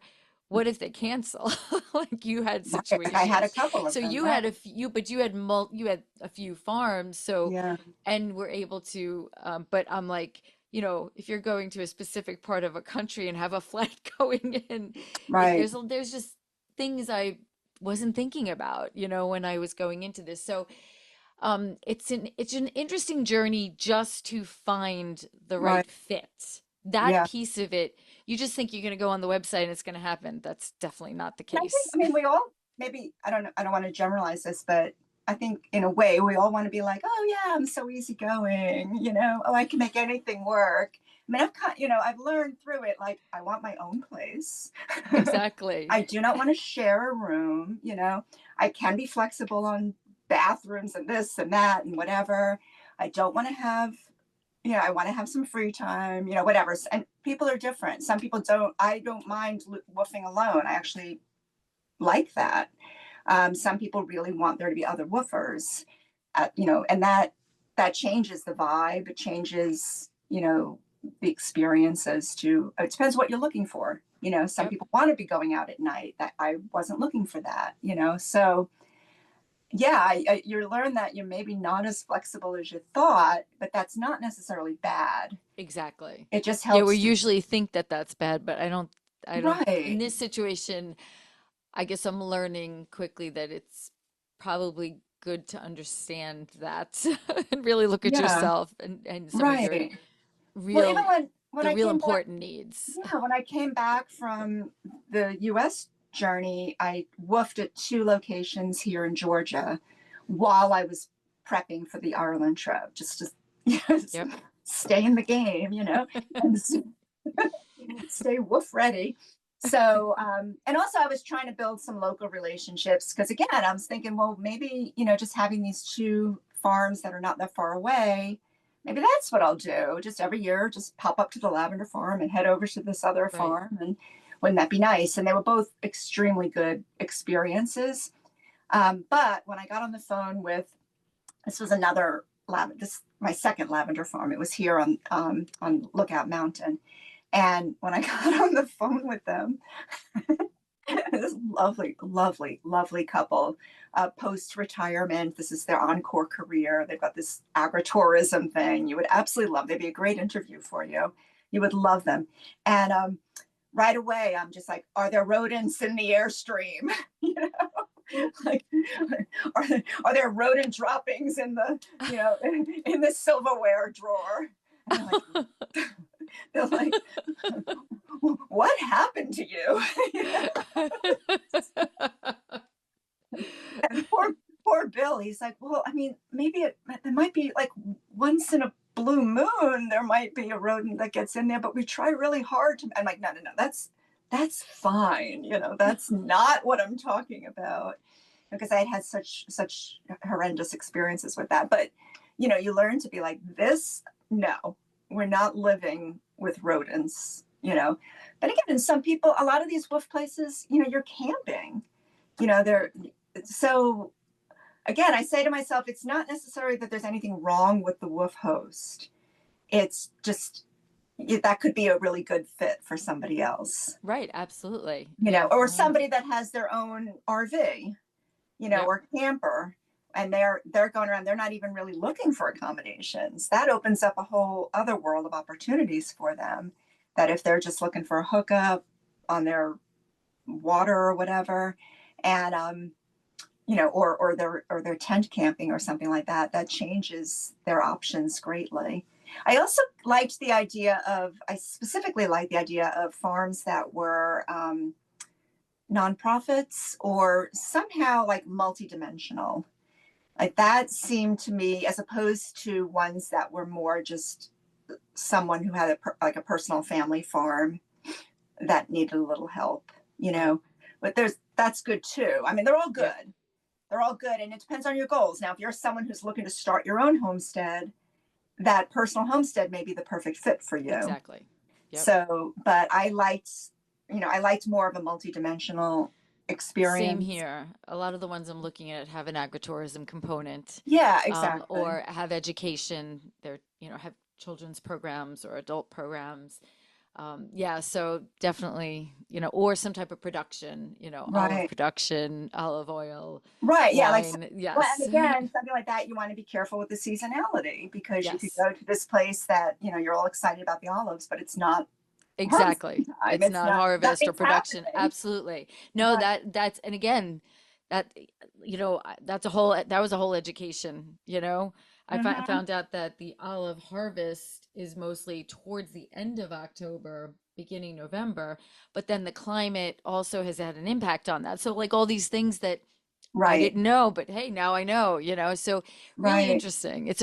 S1: what if they cancel? Like you had
S2: Right. Like I had a
S1: situations.
S2: couple of
S1: So
S2: them,
S1: you
S2: right?
S1: had a few, but you had a few farms, so
S2: Yeah.
S1: and we're able to but I'm like, if you're going to a specific part of a country and have a flight going in,
S2: Right.
S1: there's just things I wasn't thinking about, when I was going into this. So it's an interesting journey just to find the
S2: Right.
S1: right fit. That
S2: Yeah.
S1: piece of it, you just think you're going to go on the website and it's going to happen. That's definitely not the
S2: And I think,
S1: case.
S2: I mean, we all maybe, I don't know, I don't want to generalize this, but I think in a way we all want to be like, oh yeah, I'm so easygoing, oh, I can make anything work. I mean, I've learned through it, like I want my own place.
S1: Exactly.
S2: I do not want to share a room, I can be flexible on bathrooms and this and that and whatever. I don't want to have, I want to have some free time, whatever. And people are different. Some people don't, I don't mind woofing alone. I actually like that. Some people really want there to be other woofers, and that changes the vibe. It changes, the experiences to. It depends what you're looking for. Some
S1: Yep.
S2: people want to be going out at night. That I wasn't looking for that. So yeah, you learn that you're maybe not as flexible as you thought, but that's not necessarily bad.
S1: Exactly.
S2: It just
S1: Yeah, we
S2: helps to.
S1: usually think that that's bad, but I don't, in
S2: Right.
S1: this situation, I guess I'm learning quickly that it's probably good to understand that and really look at
S2: Yeah.
S1: yourself and some of your
S2: Right. Well, even
S1: real,
S2: when
S1: the
S2: I
S1: real
S2: came back.
S1: important needs.
S2: Yeah, when I came back from the US journey, I woofed at two locations here in Georgia while I was prepping for the Ireland trip, just to
S1: Yep.
S2: stay in the game, and stay woof ready. So, and also I was trying to build some local relationships because again, I was thinking, well, maybe, just having these two farms that are not that far away, maybe that's what I'll do. Just every year, just pop up to the lavender farm and head over to this other
S1: Right.
S2: farm. And wouldn't that be nice? And they were both extremely good experiences. But when I got on the phone with, this was another this my second lavender farm. It was here on Lookout Mountain. And when I got on the phone with them, this lovely, lovely, lovely couple, post retirement. This is their encore career. They've got this agritourism thing. You would absolutely love. They'd be a great interview for you. You would love them. And right away, I'm just like, are there rodents in the airstream? you like, are there rodent droppings in the in the silverware drawer? And they're like, what happened to you? And poor Bill, he's like, well, I mean, maybe it might be like once in a blue moon, there might be a rodent that gets in there, but we try really hard to. I'm like, no, no, no, that's fine. That's not what I'm talking about. Because I had such horrendous experiences with that. But you learn to be like this. No, we're not living with rodents. But again, in some people, a lot of these wolf places, you're camping. They're so. Again, I say to myself, it's not necessarily that there's anything wrong with the wolf host. It's just that could be a really good fit for somebody else.
S1: Right, absolutely. Yeah.
S2: Or somebody that has their own RV,
S1: Yep.
S2: or camper, and they're going around, they're not even really looking for accommodations. That opens up a whole other world of opportunities for them, that if they're just looking for a hookup on their water or whatever, and or they're tent camping or something like that. That changes their options greatly. I specifically like the idea of farms that were nonprofits or somehow like multidimensional. Like that seemed to me, as opposed to ones that were more just someone who had like a personal family farm that needed a little help, you
S1: Yep.
S2: know. But that's good too. I mean, they're all
S1: Yep.
S2: good. They're all good, and it depends on your goals. Now, if you're someone who's looking to start your own homestead, that personal homestead may be the perfect fit for you.
S1: Exactly. Yep.
S2: So, but I liked more of a multidimensional
S1: Same
S2: experience.
S1: here. A lot of the ones I'm looking at have an agritourism component,
S2: Yeah, exactly.
S1: or have education. They're, have children's programs or adult programs. Yeah, so definitely, or some type of production, olive
S2: Right.
S1: production, olive oil,
S2: Right. Yeah.
S1: wine.
S2: Well, and
S1: Yes.
S2: again, something like that, you want to be careful with the seasonality, because you could
S1: Yes,
S2: go to this place that, you're all excited about the olives, but it's not
S1: exactly.
S2: harvesting time.
S1: It's
S2: It's
S1: not
S2: not,
S1: harvest or
S2: nothing's
S1: production.
S2: happening.
S1: Absolutely. No,
S2: Right.
S1: and again, that, that was a whole education,
S2: Hmm.
S1: found out that the olive harvest is mostly towards the end of October, beginning November, but then the climate also has had an impact on that. So like all these things that I
S2: Right.
S1: didn't know, but hey, now I know, so really
S2: Right.
S1: interesting. It's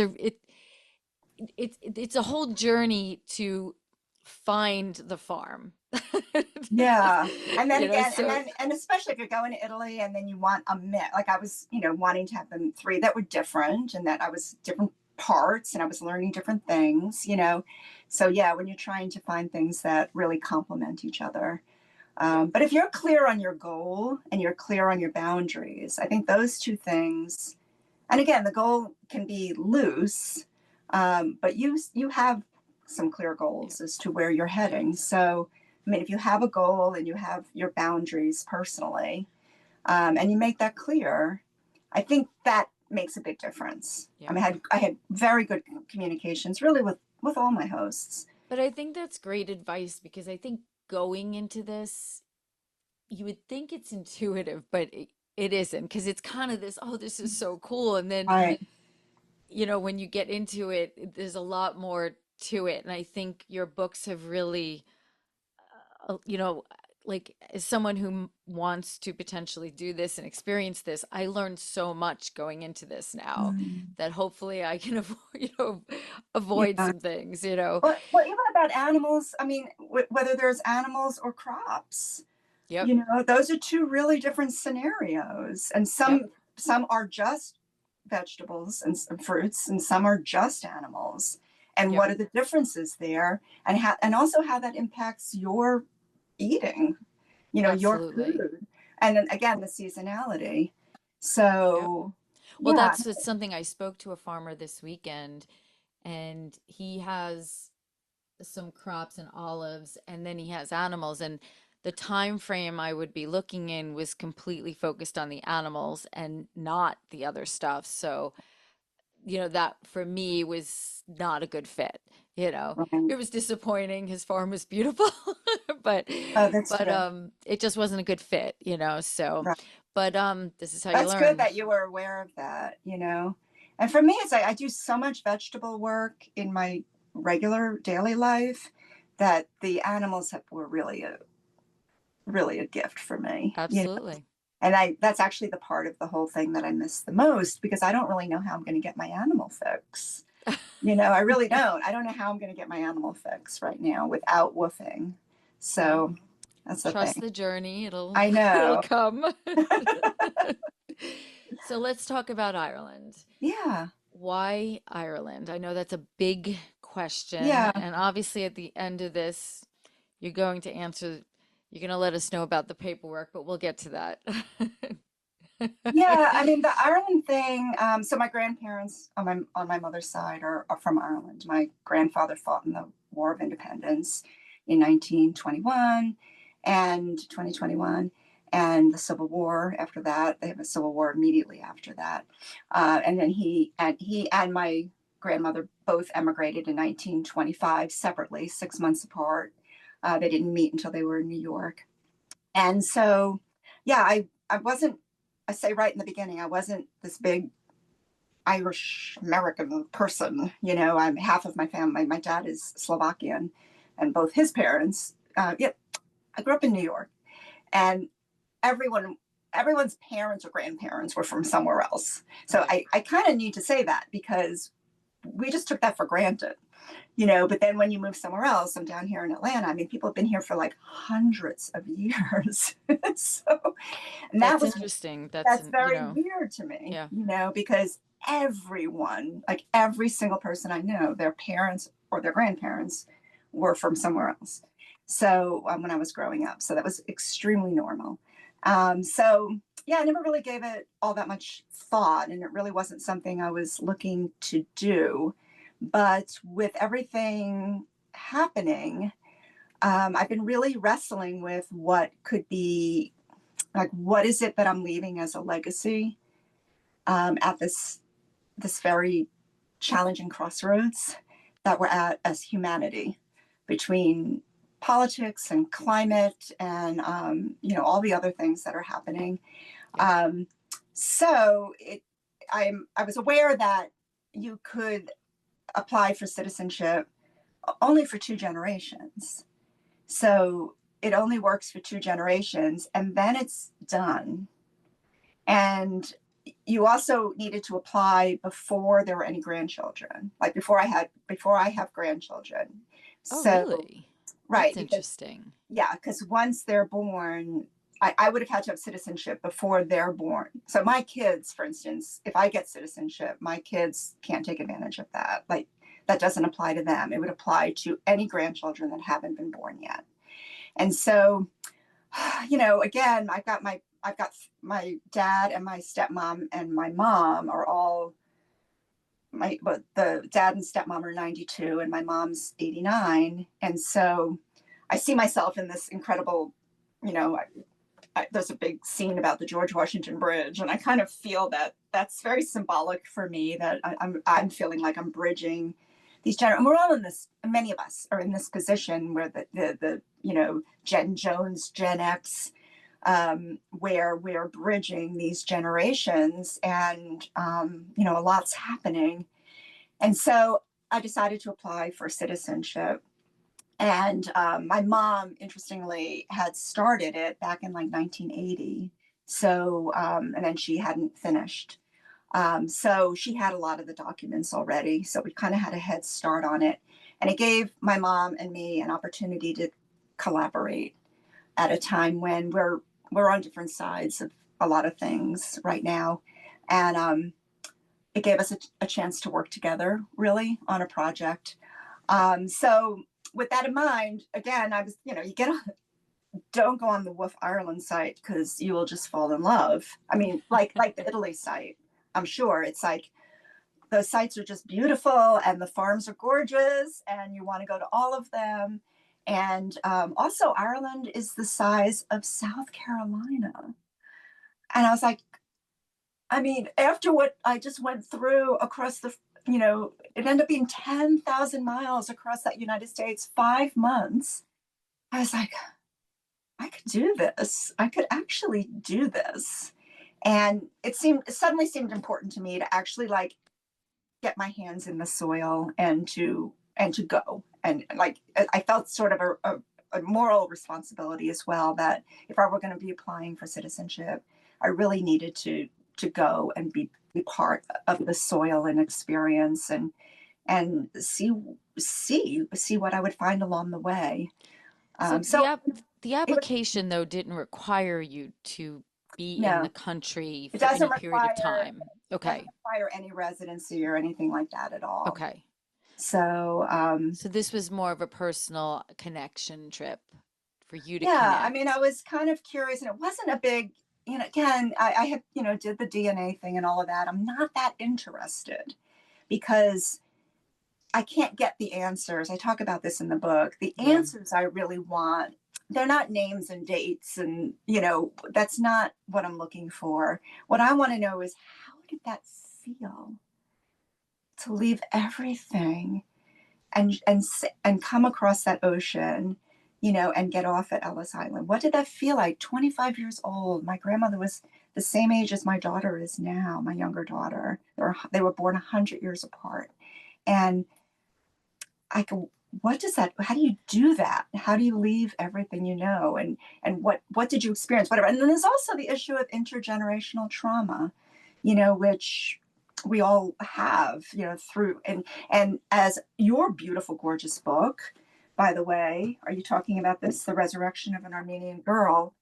S1: a whole journey to find the farm.
S2: Yeah. And then again,
S1: So
S2: and especially if you're going to Italy and then you want a mix, like I was, wanting to have them three that were different, and that I was different parts and I was learning different things. So yeah, when you're trying to find things that really complement each other.
S1: yep,
S2: But if you're clear on your goal and you're clear on your boundaries, I think those two things, and again, the goal can be loose, but you have some clear
S1: yep,
S2: goals as to where you're
S1: yep,
S2: heading. So, I mean, if you have a goal and you have your boundaries personally, and you make that clear, I think that makes a big difference. I
S1: yep.
S2: mean, I had very good communications, really, with all my hosts.
S1: But I think that's great advice because I think going into this, you would think it's intuitive, but it isn't because it's kind of this, oh, this is so cool. And then,
S2: Right.
S1: when you get into it, there's a lot more to it. And I think your books have really, uh, you know, like as someone who wants to potentially do this and experience this, I learned so much going into this now
S2: Mm.
S1: that hopefully I can avoid, avoid
S2: Yeah.
S1: some things,
S2: Well, even about animals, I mean, whether there's animals or crops,
S1: Yep,
S2: those are two really different scenarios. And
S1: yep,
S2: some are just vegetables and fruits, and some are just animals. And
S1: yep,
S2: what are the differences there? And also how that impacts your eating, your
S1: absolutely.
S2: food. And then again, the seasonality.
S1: Yep.
S2: So
S1: Well,
S2: yeah.
S1: it's something I spoke to a farmer this weekend, and he has some crops and olives, and then he has animals. And the time frame I would be looking in was completely focused on the animals and not the other stuff. So, that for me was not a good fit.
S2: Right.
S1: It was disappointing. His farm was beautiful, but
S2: Oh, that's
S1: but
S2: good.
S1: it just wasn't a good fit. So,
S2: Right.
S1: but this is how you
S2: That's good
S1: learn.
S2: that you were aware of that. And for me, it's like I do so much vegetable work in my regular daily life that the were really a gift for me.
S1: Absolutely.
S2: And that's actually the part of the whole thing that I miss the most, because I don't really know how I'm going to get my animal fix. I really don't. I don't know how I'm going to get my animal fix right now without woofing.
S1: Well,
S2: So that's the
S1: trust
S2: thing.
S1: the journey. It'll
S2: I
S1: it'll
S2: know.
S1: come. So let's talk about Ireland.
S2: Yeah.
S1: Why Ireland? I know that's a big question,
S2: Yeah.
S1: and obviously at the end of this, you're going to answer, you're going to let us know about the paperwork, but we'll get to that.
S2: Yeah, I mean the Ireland thing. So my grandparents on my mother's side are from Ireland. My grandfather fought in the War of Independence in 1921 and 2021, and the Civil War after that. They have a Civil War immediately after that, and then he and my grandmother both emigrated in 1925 separately, 6 months apart. They didn't meet until they were in New York. And so, yeah, I wasn't, I say right in the beginning, I wasn't this big Irish American person. I'm half of my family. My dad is Slovakian, and both his parents. Yeah, I grew up in New York, and everyone, everyone's parents or grandparents were from somewhere else. So
S1: Right.
S2: I kind of need to say that because we just took that for granted. But then when you move somewhere else, I'm down here in Atlanta. I mean, people have been here for like hundreds of years. So, and
S1: That's interesting.
S2: that's
S1: You
S2: very
S1: know,
S2: weird to me,
S1: yeah.
S2: because everyone, like every single person I know, their parents or their grandparents were from somewhere else. So when I was growing up, so that was extremely normal. So yeah, I never really gave it all that much thought, and it really wasn't something I was looking to do. But with everything happening, I've been really wrestling with what could be, like, what is it that I'm leaving as a legacy at this very challenging crossroads that we're at as humanity, between politics and climate and all the other things that are happening.
S1: Yeah.
S2: Um, so I was aware that you could apply for citizenship only for 2 generations. So it only works for 2 generations, and then it's done. And you also needed to apply before there were any grandchildren, like before I have grandchildren.
S1: Oh,
S2: So
S1: really?
S2: right,
S1: That's
S2: because
S1: interesting.
S2: yeah, because once they're born, I would have had to have citizenship before they're born. So my kids, for instance, if I get citizenship, my kids can't take advantage of that. Like, that doesn't apply to them. It would apply to any grandchildren that haven't been born yet. And so, again, I've got my dad and my stepmom and my mom are all but the dad and stepmom are 92 and my mom's 89. And so I see myself in this incredible, you know, there's a big scene about the George Washington Bridge, and I kind of feel that that's very symbolic for me. That I'm feeling like I'm bridging these and we're all in this. Many of us are in this position where the Gen Jones, Gen X, where we're bridging these generations, and a lot's happening. And so I decided to apply for citizenship. And my mom, interestingly, had started it back in like 1980. So, and then she hadn't finished. So she had a lot of the documents already. So we kind of had a head start on it. And it gave my mom and me an opportunity to collaborate at a time when we're on different sides of a lot of things right now. And it gave us a chance to work together really on a project. So with that in mind, again, I was, don't go on the Woof Ireland site because you will just fall in love. I mean, like the Italy site, I'm sure it's like those sites are just beautiful and the farms are gorgeous and you want to go to all of them. And also, Ireland is the size of South Carolina. And I was like, I mean, after what I just went through across it ended up being 10,000 miles across that United States, 5 months. I was like, I could do this. I could actually do this. And it suddenly seemed important to me to actually like get my hands in the soil and to go. And like, I felt sort of a moral responsibility as well, that if I were going to be applying for citizenship, I really needed to go and be part of the soil and experience and see what I would find along the way.
S1: So
S2: So
S1: the
S2: it was
S1: application though didn't require you to be in the
S2: no,
S1: country
S2: it
S1: for any
S2: doesn't
S1: period of
S2: require
S1: time. Okay.
S2: any residency or anything like that at all.
S1: Okay.
S2: So
S1: So this was more of a personal connection trip for you to
S2: yeah, I mean, I
S1: connect.
S2: was kind of curious, and it wasn't a big, again, I had, did the DNA thing and all of that. I'm not that interested because I can't get the answers. I talk about this in the book. The
S1: Yeah.
S2: answers I really want, they're not names and dates, and, that's not what I'm looking for. What I want to know is, how did that feel to leave everything and come across that ocean, and get off at Ellis Island. What did that feel like? 25 years old. My grandmother was the same age as my daughter is now, my younger daughter. They were born 100 years apart. And I go, what does that, how do you do that? How do you leave everything you know? And what did you experience? Whatever. And then there's also the issue of intergenerational trauma, which we all have, through, and as your beautiful, gorgeous book, by the way, are you talking about this, The Resurrection of an Armenian Girl?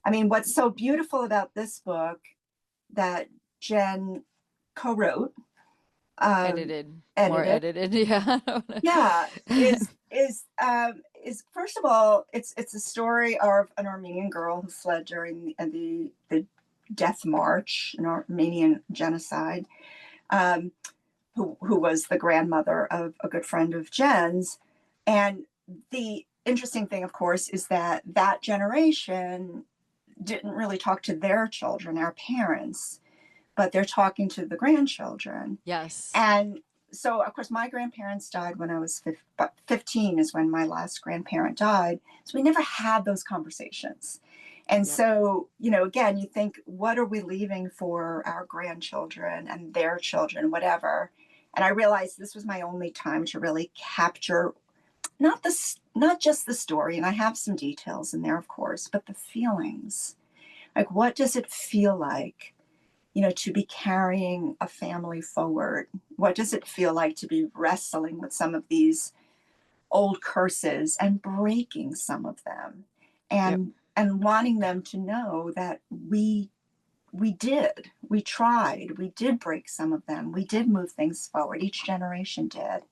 S2: I mean, what's so beautiful about this book that Jen co-wrote, um,
S1: More
S2: edited,
S1: edited. Yeah.
S2: yeah, is first of all, it's a story of an Armenian girl who fled during the death march, an Armenian genocide, um, who was the grandmother of a good friend of Jen's. And the interesting thing, of course, is that generation didn't really talk to their children, our parents, but they're talking to the grandchildren.
S1: Yes.
S2: And so, of course, my grandparents died when I was 15 is when my last grandparent died. So we never had those conversations. And
S1: Yep.
S2: so, again, you think, what are we leaving for our grandchildren and their children, whatever? And I realized this was my only time to really capture not just the story, and I have some details in there, of course, but the feelings. Like, what does it feel like, to be carrying a family forward? What does it feel like to be wrestling with some of these old curses and breaking some of them,
S1: Yep.
S2: and wanting them to know that we tried, we did break some of them, we did move things forward, each generation did.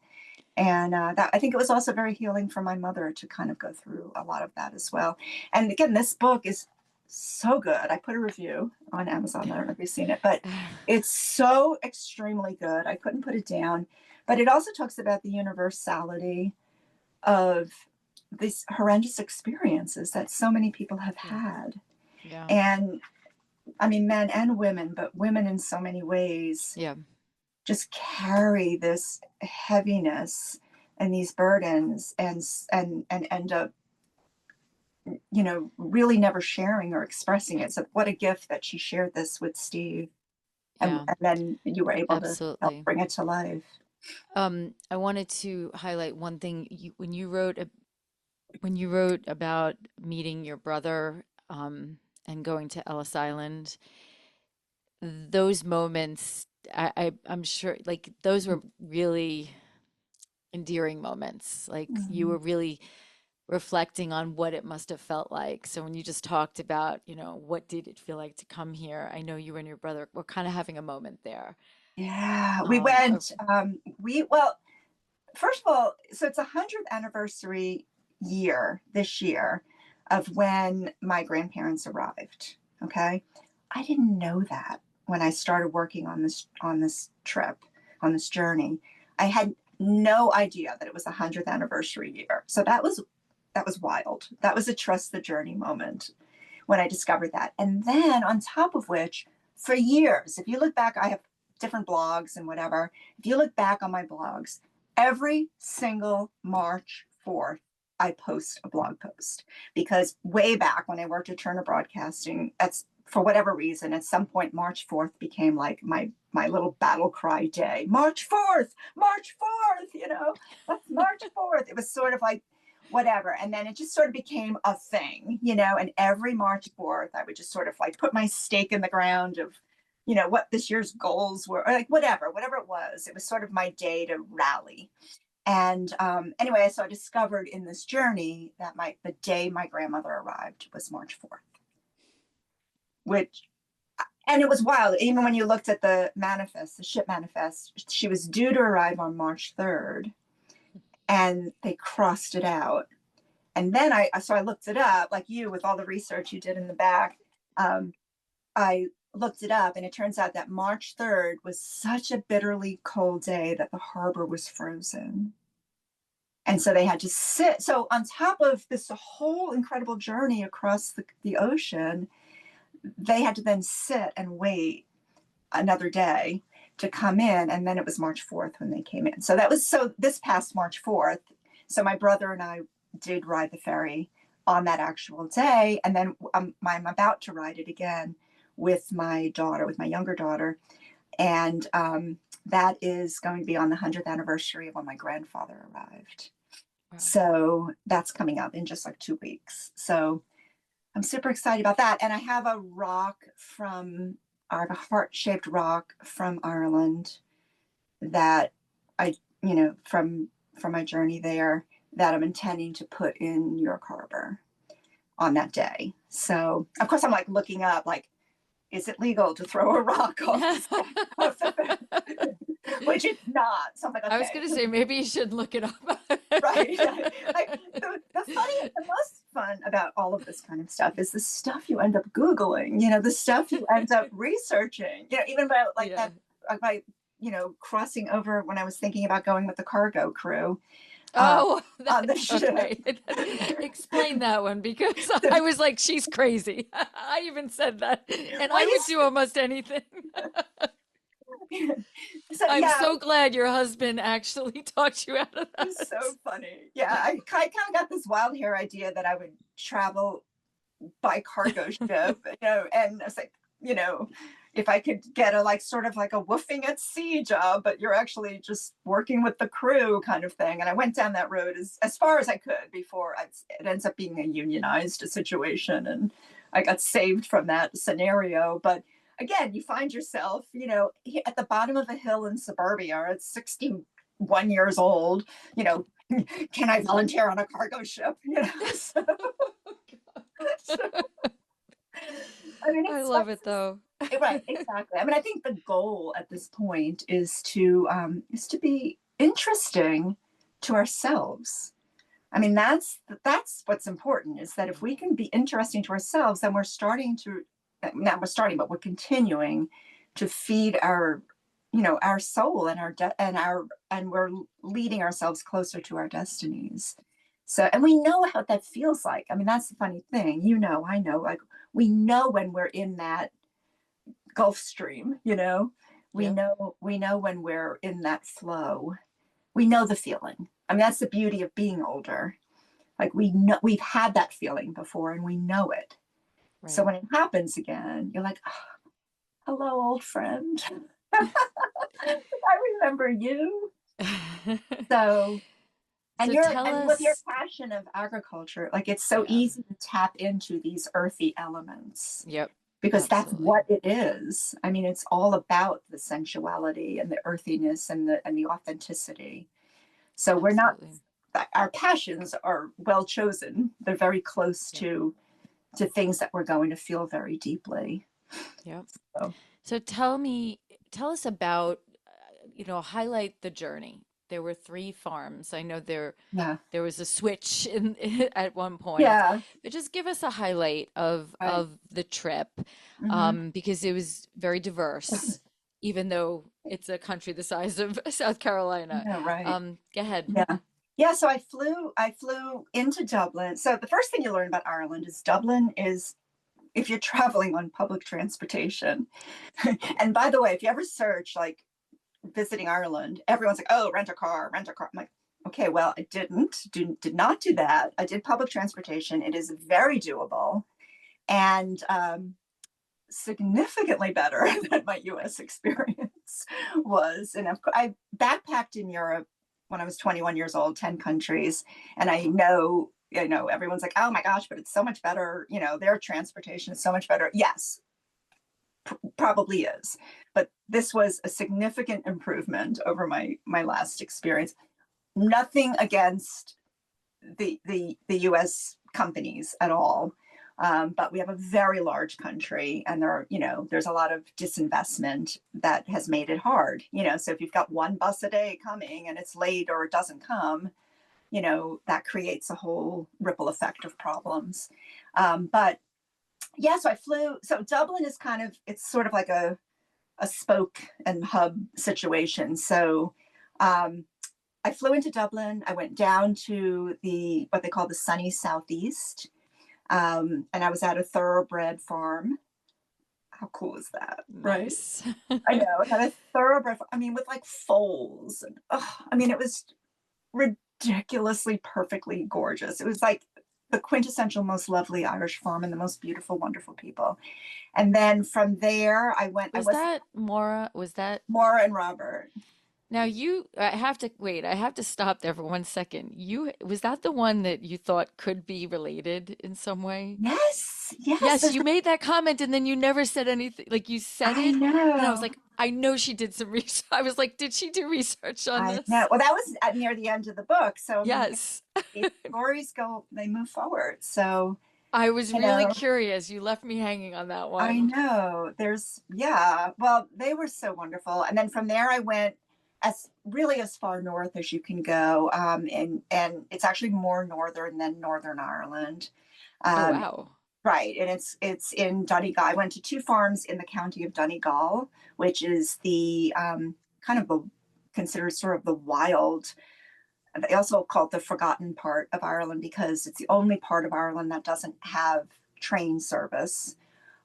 S2: And that, I think it was also very healing for my mother to kind of go through a lot of that as well. And again, this book is so good. I put a review on Amazon. I don't know if you've seen it, but it's so extremely good. I couldn't put it down. But it also talks about the universality of these horrendous experiences that so many people have had.
S1: Yeah.
S2: And I mean, men and women, but women in so many ways
S1: Yeah.
S2: just carry this heaviness and these burdens, and end up really never sharing or expressing it. So what a gift that she shared this with Steve,
S1: Yeah.
S2: and then you were able to help
S1: Absolutely.
S2: bring it to life.
S1: I wanted to highlight one thing when you wrote about meeting your brother and going to Ellis Island, those moments, I'm sure, like those were really endearing moments. Like you
S2: Mm.
S1: were really reflecting on what it must have felt like. So when you just talked about, what did it feel like to come here? I know you and your brother were kind of having a moment there.
S2: Yeah, we
S1: Um,
S2: went. Well, first of all, so it's a 100th anniversary year this year of when my grandparents arrived. Okay, I didn't know that when I started working on this trip, on this journey. I had no idea that it was the 100th anniversary year. So that was wild. That was a trust the journey moment when I discovered that. And then on top of which, for years, if you look back, I have different blogs and whatever. If you look back on my blogs, every single March 4th, I post a blog post, because way back when I worked at Turner Broadcasting, that's for whatever reason, at some point, March 4th became like my little battle cry day. March 4th, March 4th, that's March 4th. It was sort of like whatever. And then it just sort of became a thing, and every March 4th, I would just sort of like put my stake in the ground of, what this year's goals were, or like whatever it was. It was sort of my day to rally. And anyway, so I discovered in this journey that the day my grandmother arrived was March 4th, which, and it was wild. Even when you looked at the manifest, the ship manifest, she was due to arrive on March 3rd, and they crossed it out. And then I looked it up, like you, with all the research you did in the back. I looked it up, and it turns out that March 3rd was such a bitterly cold day that the harbor was frozen. And so they had to sit. So on top of this whole incredible journey across the ocean, they had to then sit and wait another day to come in. And then it was March 4th when they came in. So this past March 4th. So my brother and I did ride the ferry on that actual day. And then I'm about to ride it again with my daughter, with my younger daughter. And that is going to be on the 100th anniversary of when my grandfather arrived.
S1: Wow.
S2: So that's coming up in just like 2 weeks. So I'm super excited about that. And I have a heart-shaped rock from Ireland that from my journey there, that I'm intending to put in New York Harbor on that day. So of course I'm like looking up, like, is it legal to throw a rock off the which it's not. So I'm like, okay.
S1: I was going to say, maybe you should look it up.
S2: Right. Like the most fun about all of this kind of stuff is the stuff you end up Googling, the stuff you end up researching, even about like that, by, crossing over when I was thinking about going with the cargo crew. On the ship.
S1: Okay. Explain that one, because I was like, she's crazy. I even said that. And I would do almost anything.
S2: So,
S1: I'm so glad your husband actually talked you out of that.
S2: It's so funny. Yeah, I kind of got this wild hair idea that I would travel by cargo ship, and I was like, if I could get a sort of like a woofing at sea job, but you're actually just working with the crew kind of thing. And I went down that road as far as I could before it ends up being a unionized situation, and I got saved from that scenario. But again, you find yourself, at the bottom of a hill in suburbia at 61 years old, can I volunteer on a cargo ship? So,
S1: I love it though.
S2: Right, exactly. I think the goal at this point is to be interesting to ourselves. That's what's important, is that if we can be interesting to ourselves, then we're continuing to feed our soul and we're leading ourselves closer to our destinies. So, and we know how that feels like. That's the funny thing. I know, like, we know when we're in that Gulf Stream, we know when we're in that flow. We know the feeling. That's the beauty of being older. Like, we know we've had that feeling before and we know it. Right. So when it happens again, you're like, oh, hello, old friend. I remember you. So, and with your passion of agriculture, like, it's so easy to tap into these earthy elements.
S1: Yep.
S2: Because that's what it is. It's all about the sensuality and the earthiness and the authenticity. So we're not, our passions are well chosen. They're very close to things that we're going to feel very deeply.
S1: Yep. So tell us about, highlight the journey. There were 3 farms. I know there was a switch at one point.
S2: Yeah.
S1: But just give us a highlight of the trip, because it was very diverse, even though it's a country the size of South Carolina.
S2: Yeah, right.
S1: Go ahead.
S2: Yeah. Yeah. So I flew into Dublin. So the first thing you learn about Ireland is Dublin is, if you're traveling on public transportation. And by the way, if you ever search like visiting Ireland, everyone's like, oh, rent a car. I'm like, okay, well, I did not do that. I did public transportation. It is very doable and significantly better than my US experience was. And I backpacked in Europe when I was 21 years old, 10 countries. And I know, everyone's like, oh my gosh, but it's so much better. Their transportation is so much better. Yes, probably is, but this was a significant improvement over my last experience. Nothing against the US companies at all, but we have a very large country, and there's a lot of disinvestment that has made it hard. So if you've got one bus a day coming and it's late or it doesn't come, that creates a whole ripple effect of problems. But yeah, so I flew. So Dublin is it's sort of like a spoke and hub situation. So I flew into Dublin. I went down to what they call the sunny southeast, and I was at a thoroughbred farm. How cool is that?
S1: Nice.
S2: Right? I know. It had a thoroughbred. With like foals, and it was ridiculously perfectly gorgeous. It was like the quintessential, most lovely Irish farm and the most beautiful, wonderful people. And then from there, I
S1: Was
S2: was
S1: that Maura? Was that
S2: Maura and Robert.
S1: now you, I have to wait, I have to stop there for 1 second. Was that the one that you thought could be related in some way?
S2: Yes, yes.
S1: Yes, you made that comment and then you never said anything. Like you said
S2: I
S1: it, and I was
S2: know.
S1: like, I know she did some research. I was like, did she do research on
S2: I know.
S1: this?
S2: Well, that was at near the end of the book. So, I mean,
S1: Yes.
S2: these stories go, they move forward. So,
S1: I was
S2: you
S1: really
S2: know,
S1: curious. You left me hanging on that
S2: I
S1: one.
S2: know yeah. Well, they were so wonderful. And then from there, I went as far north as you can go. And it's actually more northern than Northern Ireland.
S1: Oh,
S2: Um,
S1: wow.
S2: right. And it's in Donegal. I went to two farms in the county of Donegal, which is the kind of the considered sort of the wild. They also call it the forgotten part of Ireland because it's the only part of Ireland that doesn't have train service.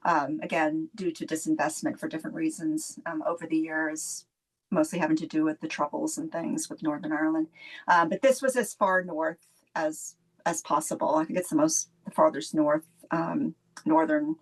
S2: Again, due to disinvestment for different reasons over the years, mostly having to do with the troubles and things with Northern Ireland. But this was as far north as possible. I think it's the farthest north northern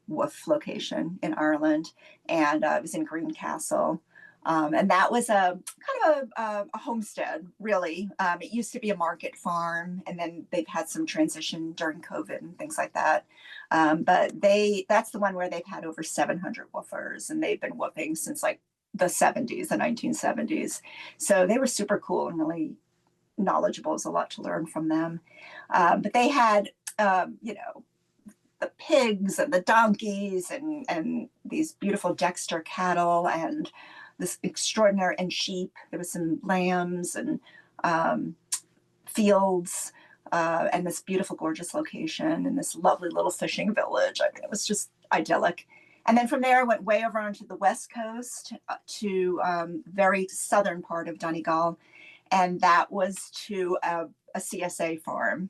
S2: WWOOF location in Ireland, and it was in Greencastle. And that was a kind of a homestead, really. It used to be a market farm, and then they've had some transition during COVID and things like that. But that's the one where they've had over 700 woofers, and they've been woofing since like the 1970s. So they were super cool and really knowledgeable. There's a lot to learn from them. But they had, the pigs and the donkeys and these beautiful Dexter cattle and this extraordinary and sheep. There was some lambs and fields and this beautiful, gorgeous location and this lovely little fishing village. I mean, it was just idyllic. And then from there, I went way over onto the west coast to very southern part of Donegal, and that was to a CSA farm,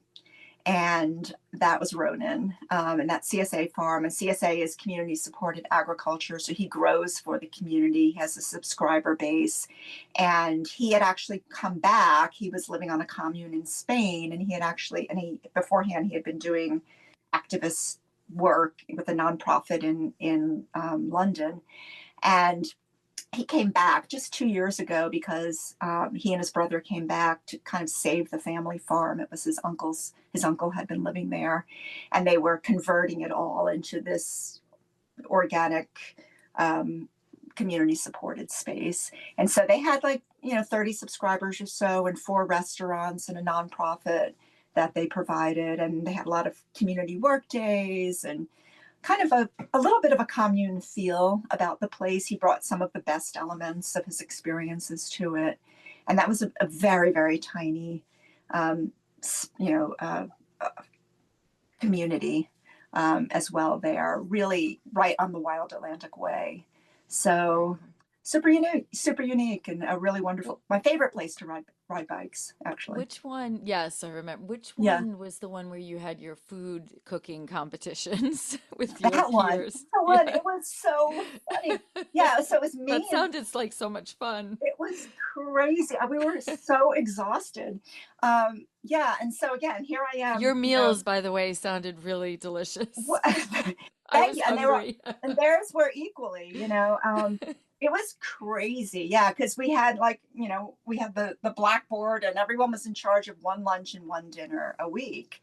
S2: and that was Ronan. And that CSA farm, and CSA is community supported agriculture. So he grows for the community, he has a subscriber base. And he had actually come back. He was living on a commune in Spain, and beforehand, he had been doing activist work with a nonprofit in London. And he came back just 2 years ago because he and his brother came back to kind of save the family farm. It was his uncle's. His uncle had been living there, and they were converting it all into this organic, community supported space. And so they had 30 subscribers or so, and 4 restaurants and a nonprofit that they provided. And they had a lot of community work days and kind of a little bit of a commune feel about the place. He brought some of the best elements of his experiences to it. And that was a very, very tiny, um, community as well there, really right on the Wild Atlantic Way. So super unique and a really wonderful, my favorite place to ride bikes, actually.
S1: Which one? Yes, I remember. Which
S2: Yeah.
S1: one was the one where you had your food cooking competitions with your
S2: That one,
S1: peers?
S2: that one,
S1: Yeah.
S2: it was so funny. Yeah, so it was
S1: That
S2: me and
S1: sounded like so much fun.
S2: it was crazy. We were so exhausted. Yeah, and so again, here I
S1: Your
S2: am,
S1: meals, by the way, sounded really delicious. I
S2: thank
S1: was
S2: you.
S1: hungry.
S2: And theirs were equally. It was crazy. Yeah, because we had the blackboard and everyone was in charge of one lunch and one dinner a week.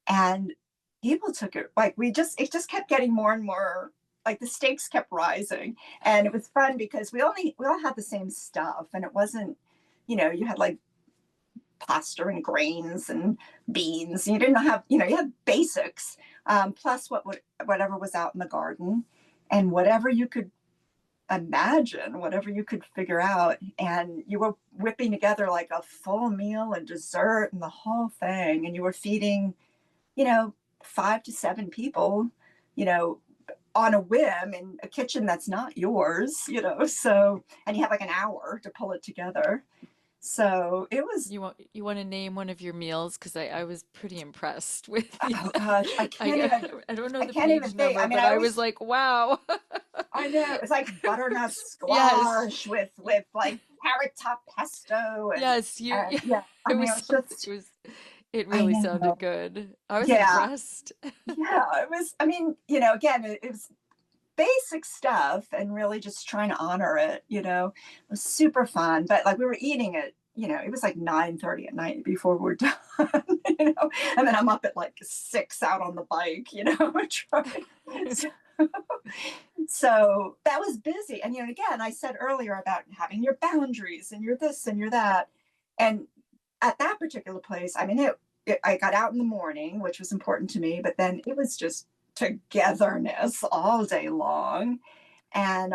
S2: And people took it like it just kept getting more and more, like the stakes kept rising. And it was fun because we all had the same stuff, and it wasn't, you had like pasta and grains and beans. You didn't have, you had basics, plus whatever was out in the garden and whatever you could imagine, whatever you could figure out. And you were whipping together like a full meal and dessert and the whole thing. And you were feeding, you know, 5 to 7 people, you know, on a whim in a kitchen that's not yours. So, and you have like an hour to pull it together. So it was,
S1: You want to name one of your meals? Because I was pretty impressed with the
S2: oh gosh,
S1: I don't know
S2: I
S1: the
S2: can't even
S1: page
S2: think. I
S1: number,
S2: mean,
S1: but I was like, wow.
S2: I know it's like butternut
S1: Yes.
S2: squash with like carrot top pesto and
S1: Yes,
S2: yeah. I
S1: it
S2: mean,
S1: was
S2: it was just
S1: it was It
S2: I
S1: really sounded
S2: know.
S1: good. I was
S2: Yeah.
S1: impressed.
S2: Yeah. It was, I mean, again, it was basic stuff and really just trying to honor it, It was super fun. But like we were eating it, it was like 9:30 at night before we're done, and then I'm up at like 6 out on the bike, trying. So, so that was busy. And again, I said earlier about having your boundaries and you're this and you're that. And at that particular place, I mean, I got out in the morning, which was important to me, but then it was just togetherness all day long. And,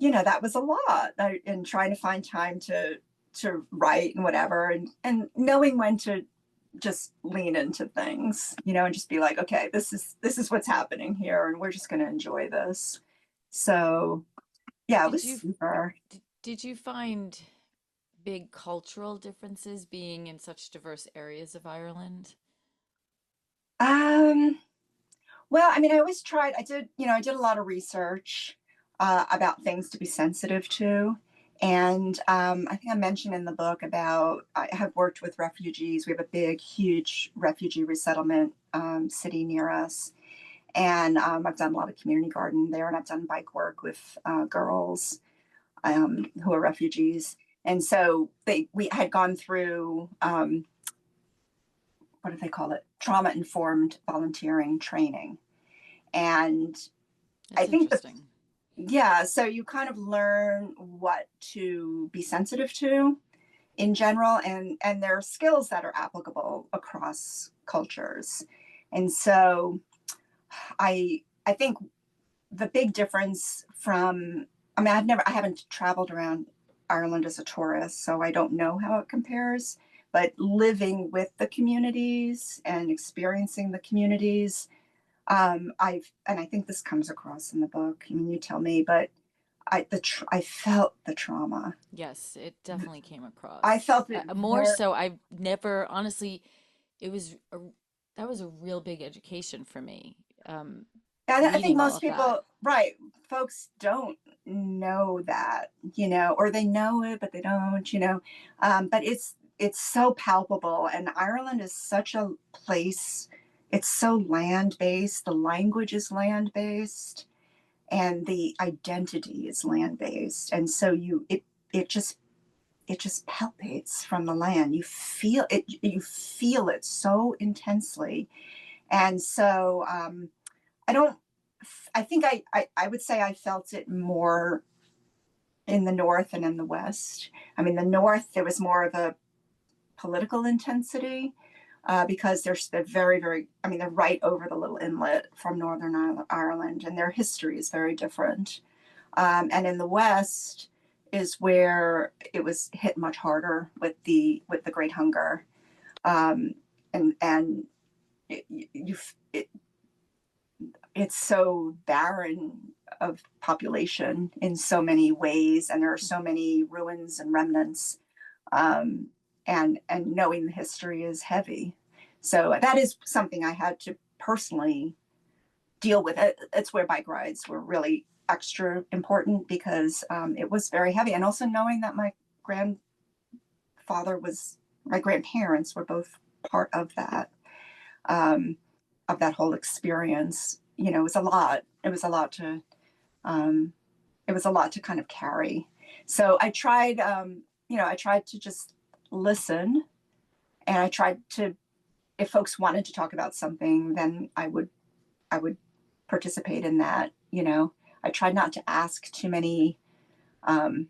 S2: that was a lot. And trying to find time to write and whatever, and knowing when to just lean into things, and just be like, okay, this is what's happening here, and we're just going to enjoy this. So yeah, it
S1: Did
S2: was
S1: you
S2: super.
S1: did you find big cultural differences being in such diverse areas of Ireland?
S2: Um, well, I mean, I did a lot of research about things to be sensitive to. And I think I mentioned in the book about I have worked with refugees. We have a big, huge refugee resettlement city near us. And I've done a lot of community garden there, and I've done bike work with girls who are refugees. And so we had gone through what do they call it? Trauma informed volunteering training. And I
S1: That's
S2: think
S1: interesting.
S2: yeah, so you kind of learn what to be sensitive to in general, and there are skills that are applicable across cultures. And so I think the big difference from, I mean, I haven't traveled around Ireland as a tourist, so I don't know how it compares. But living with the communities and experiencing the communities, and I think this comes across in the book. I mean, you tell me, but I felt the trauma.
S1: Yes, it definitely came
S2: I
S1: across.
S2: felt it
S1: More
S2: very.
S1: so, I've never, honestly, it was a, that was a real big education for me.
S2: I think
S1: Reading all
S2: most
S1: of that.
S2: people, right? Folks don't know that, or they know it, but they don't, But it's so palpable, and Ireland is such a place. It's so land based. The language is land based, and the identity is land based, and so it just it just palpates from the land. You feel it. You feel it so intensely, and so I don't. I think I would say I felt it more in the north and in the west. I mean, the north there was more of a political intensity because they're very very. I mean, they're right over the little inlet from Northern Ireland, and their history is very different. And in the west is where it was hit much harder with the Great Hunger, um, and you it, it's so barren of population in so many ways, and there are so many ruins and remnants, um, and knowing the history is heavy. So that is something I had to personally deal with. It's where bike rides were really extra important because it was very heavy, and also knowing that grandfather was my grandparents were both part um, of that whole experience. It was a lot. Um, it was a lot to kind of carry. So I tried to just listen, and I tried to, if folks wanted to talk about something, then I would participate in that. I tried not to ask too many um,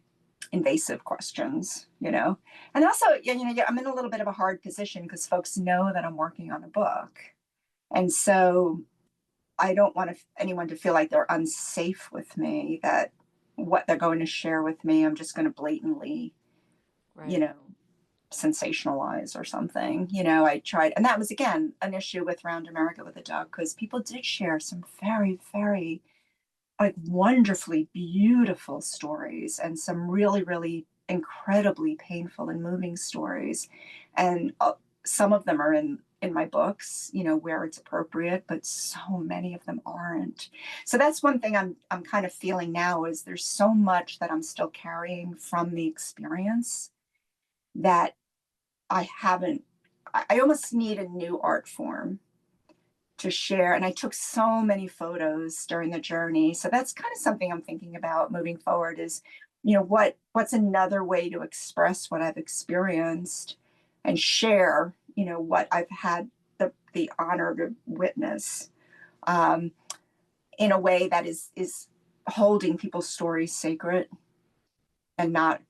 S2: invasive questions. And also, yeah, I'm in a little bit of a hard position because folks know that I'm working on a book, and so I don't want anyone to feel like they're unsafe with me, that what they're going to share with me, I'm just going to blatantly, you
S1: Right.
S2: know, sensationalize or something. I tried, and that was again an issue with Round America with a Duck, because people did share some very, very like wonderfully beautiful stories and some really, really incredibly painful and moving stories. And some of them are in my books, where it's appropriate, but so many of them aren't. So that's one thing I'm kind of feeling now, is there's so much that I'm still carrying from the experience that I haven't. I almost need a new art form to share. And I took so many photos during the journey. So that's kind of something I'm thinking about moving forward is, what's another way to express what I've experienced and share, what I've had the honor to witness, um, in a way that is holding people's stories sacred and not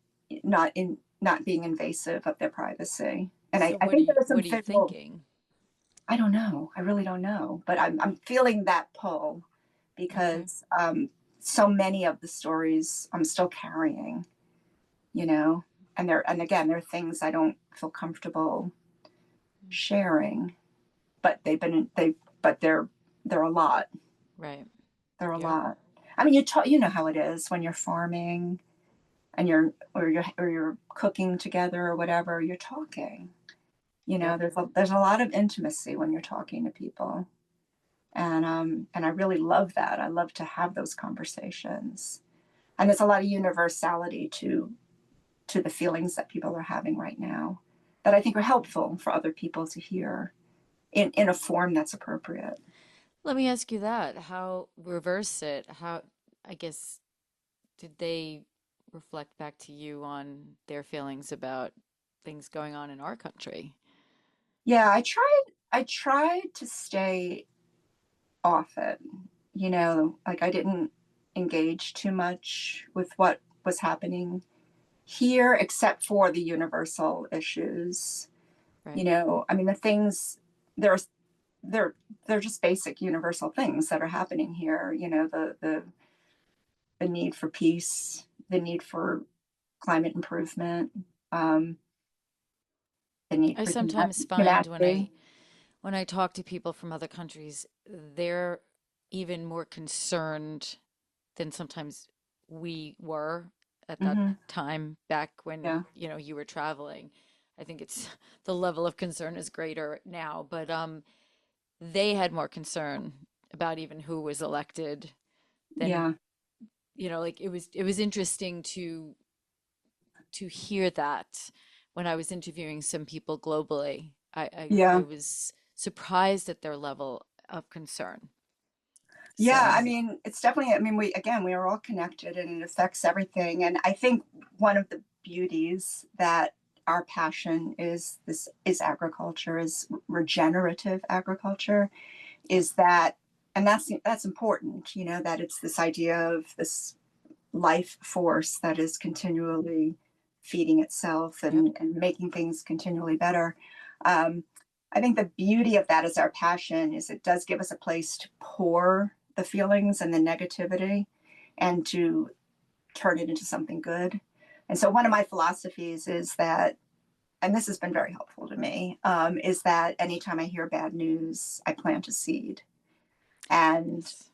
S2: being invasive of their privacy. And
S1: So
S2: I think there are some
S1: what are you
S2: visual.
S1: thinking?
S2: I don't know. I really don't know, but I'm feeling that pull
S1: Okay.
S2: because so many of the stories I'm still carrying, you know, and again they're things I don't feel comfortable sharing, but they're a lot.
S1: Right.
S2: They're a
S1: Yep.
S2: lot. I mean, you know how it is when you're farming and you're cooking together or whatever. You're talking.
S1: Yep.
S2: There's a lot of intimacy when you're talking to people. And I really love that. I love to have those conversations. And there's a lot of universality to the feelings that people are having right now that I think are helpful for other people to hear in a form that's appropriate.
S1: Let me ask you that. How reverse it? How, I guess, did they reflect back to you on their feelings about things going on in our country?
S2: Yeah, I tried to stay off it. Like I didn't engage too much with what was happening here except for the universal issues.
S1: Right.
S2: I mean, the things there's they're they're just basic universal things that are happening here. The need for peace, the need for climate improvement, um, the need
S1: I
S2: for
S1: sometimes find
S2: humanity.
S1: when I talk to people from other countries, they're even more concerned than sometimes we were at that
S2: Hmm.
S1: time back when,
S2: Yeah,
S1: you were traveling. I think it's the level of concern is greater now, but they had more concern about even who was elected than,
S2: yeah,
S1: like it was interesting to hear that when I was interviewing some people globally. I
S2: yeah,
S1: was surprised at their level of concern.
S2: yeah. I
S1: So,
S2: mean, it's definitely. I mean, we are all connected, and it affects everything. And I think one of the beauties that our passion is agriculture, is regenerative agriculture,
S1: yep,
S2: is that, and that's important. That it's this idea of this life force that is continually feeding itself
S1: yep,
S2: and making things continually better. Um, I think the beauty of that is our passion is it does give us a place to pour the feelings and the negativity and to turn it into something good. And so one of my philosophies is that, and this has been very helpful to me, is that anytime I hear bad news, I plant a seed. And
S1: yes.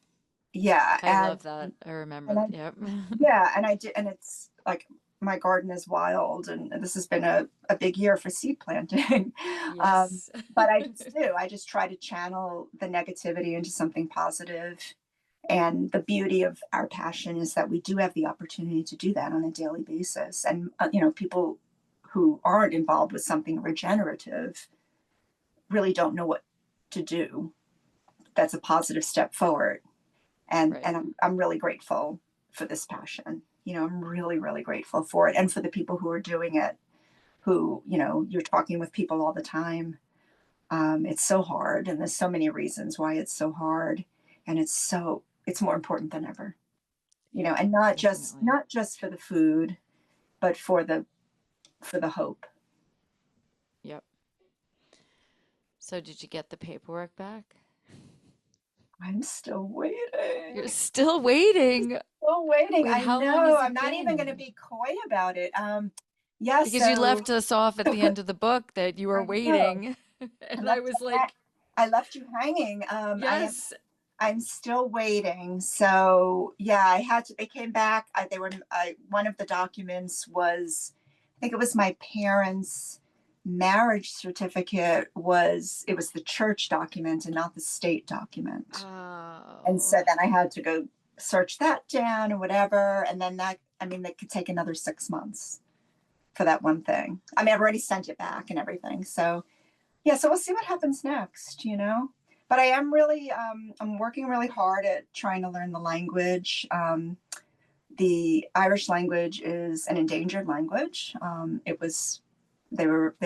S2: yeah,
S1: I love that. I remember
S2: and
S1: that.
S2: I
S1: Yep.
S2: Yeah, and I did, and it's like my garden is wild, and this has been a big year for seed planting.
S1: Yes.
S2: But I just try to channel the negativity into something positive. And the beauty of our passion is that we do have the opportunity to do that on a daily basis. And, people who aren't involved with something regenerative really don't know what to do. That's a positive step forward. and
S1: Right.
S2: and I'm really grateful for this passion. I'm really really grateful for it, and for the people who are doing it, who you're talking with people all the time. It's so hard, and there's so many reasons why it's so hard, and it's more important than ever.
S1: Yep.
S2: And
S1: Definitely.
S2: not just for the food, but for the hope.
S1: Yep. So did you get the paperwork back?
S2: I'm still
S1: You're
S2: waiting.
S1: still waiting.
S2: Still waiting.
S1: Wait,
S2: I
S1: how long
S2: know.
S1: has
S2: I'm
S1: it
S2: not even going to
S1: been?
S2: be coy about it. Yeah.
S1: Because you
S2: So
S1: left us off at the end of the book that you were
S2: I know.
S1: waiting.
S2: I
S1: And I
S2: left
S1: was like,
S2: I left you hanging.
S1: yes.
S2: I'm still waiting. So yeah, I had to. They came back. They were. One of the documents was, I think it was my parents' marriage certificate. It was the church document and not the state document. And
S1: Oh,
S2: so then I had to go search that down and whatever. And then I mean, that could take another 6 months for that one thing. I mean, I've already sent it back and everything. So yeah, so we'll see what happens next, But I am really, I'm working really hard at trying to learn the language. The Irish language is an endangered language. They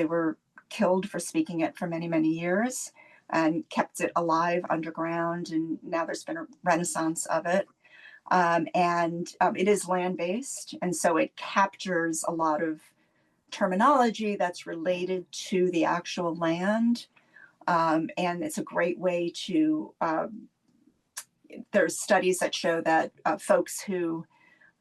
S2: were killed for speaking it for many, many years and kept it alive underground. And now there's been a renaissance of it. And it is land based. And so it captures a lot of terminology that's related to the actual land. And it's a great way to, there's studies that show that folks who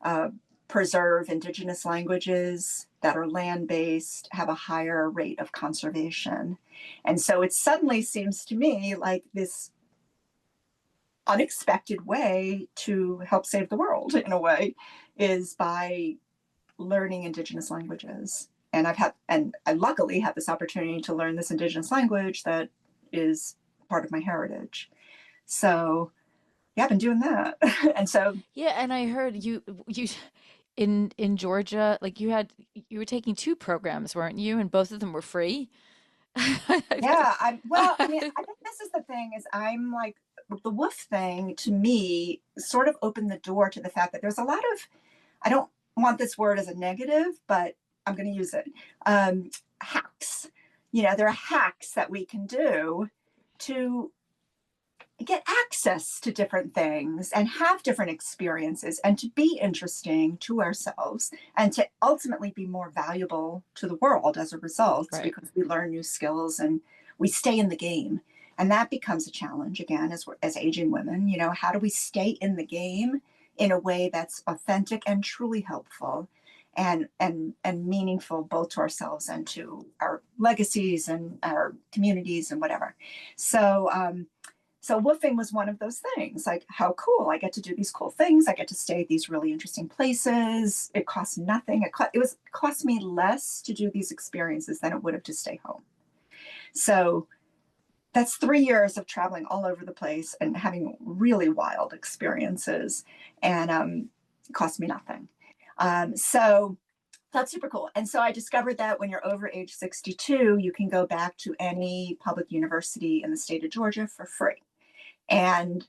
S2: uh, preserve indigenous languages that are land based have a higher rate of conservation. And so it suddenly seems to me like this unexpected way to help save the world in a way is by learning indigenous languages. And I luckily had this opportunity to learn this indigenous language that is part of my heritage. So yeah, I've been doing that. And so,
S1: Yeah, and I heard you in Georgia, like you were taking two programs, weren't you? And both of them were free.
S2: yeah, well, I mean, I think this is the thing is I'm like, the woof thing to me sort of opened the door to the fact that there's a lot of, I don't want this word as a negative, but I'm going to use it. Hacks. There are hacks that we can do to get access to different things and have different experiences and to be interesting to ourselves and to ultimately be more valuable to the world as a result
S1: Right.
S2: because we learn new skills and we stay in the game. And that becomes a challenge again as aging women. How do we stay in the game in a way that's authentic and truly helpful and meaningful both to ourselves and to our legacies and our communities and whatever. So woofing was one of those things. Like, how cool! I get to do these cool things. I get to stay at these really interesting places. It costs nothing. It cost me less to do these experiences than it would have to stay home. So that's 3 years of traveling all over the place and having really wild experiences, and it cost me nothing. So that's super cool. And so I discovered that when you're over age 62, you can go back to any public university in the state of Georgia for free. And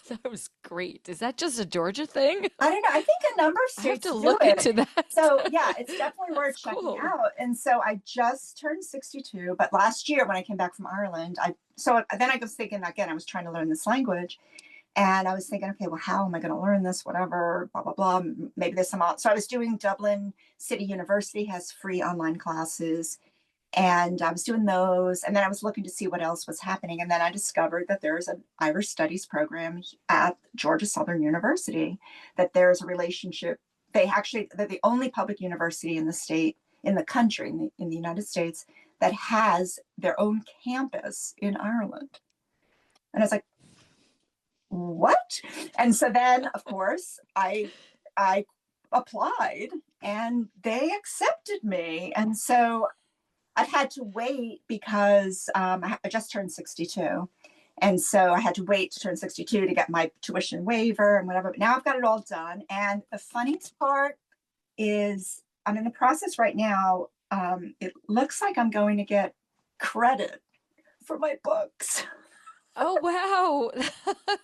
S1: That was great. Is that just a Georgia thing?
S2: I don't know. I think a number of
S1: I have
S2: states
S1: to
S2: do
S1: look
S2: it.
S1: into that.
S2: So yeah, it's definitely worth
S1: That's
S2: checking
S1: cool.
S2: out. And so I just turned 62, but last year when I came back from Ireland, then I was thinking again, I was trying to learn this language. And I was thinking, okay, well, how am I going to learn this? Whatever, blah, blah, blah. Maybe there's some. So I was doing Dublin City University has free online classes. And I was doing those. And then I was looking to see what else was happening. And then I discovered that there's an Irish studies program at Georgia Southern University, that there's a relationship. They're the only public university in the state, in the country, in the United States, that has their own campus in Ireland. And I was like, what? And so then, of course, I applied and they accepted me. And so I've had to wait because I just turned 62. And so I had to wait to turn 62 to get my tuition waiver and whatever. But now I've got it all done. And the funniest part is I'm in the process right now. It looks like I'm going to get credit for my books.
S1: Oh, wow.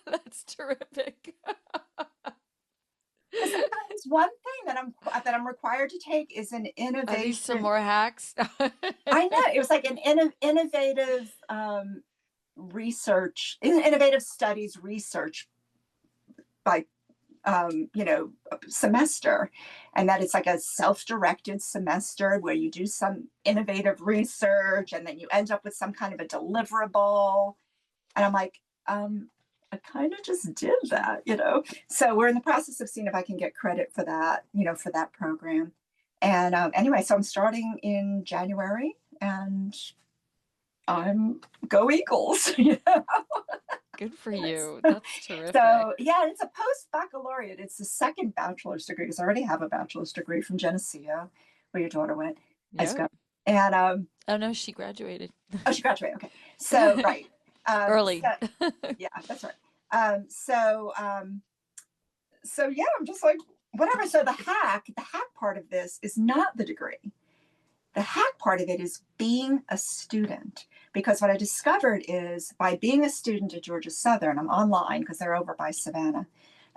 S1: That's terrific.
S2: Because sometimes one thing that I'm required to take is an
S1: Are these some
S2: innovation.
S1: more hacks?
S2: I know it was like an innovative innovative studies research by semester, and that it's like a self-directed semester where you do some innovative research and then you end up with some kind of a deliverable. And I'm like, I kind of just did that. So we're in the process of seeing if I can get credit for that, for that program. And anyway, so I'm starting in January, and I'm go Eagles.
S1: Good for you. That's terrific.
S2: So yeah, it's a post baccalaureate. It's the second bachelor's degree because I already have a bachelor's degree from Geneseo, where your daughter went as
S1: Yep.
S2: go. And
S1: Oh no, she graduated
S2: oh, she graduated. Okay, so right.
S1: early.
S2: Yeah, that's right. So yeah, I'm just like whatever. So the hack part of this is not the degree. The hack part of it is being a student, because what I discovered is by being a student at Georgia Southern, I'm online because they're over by Savannah,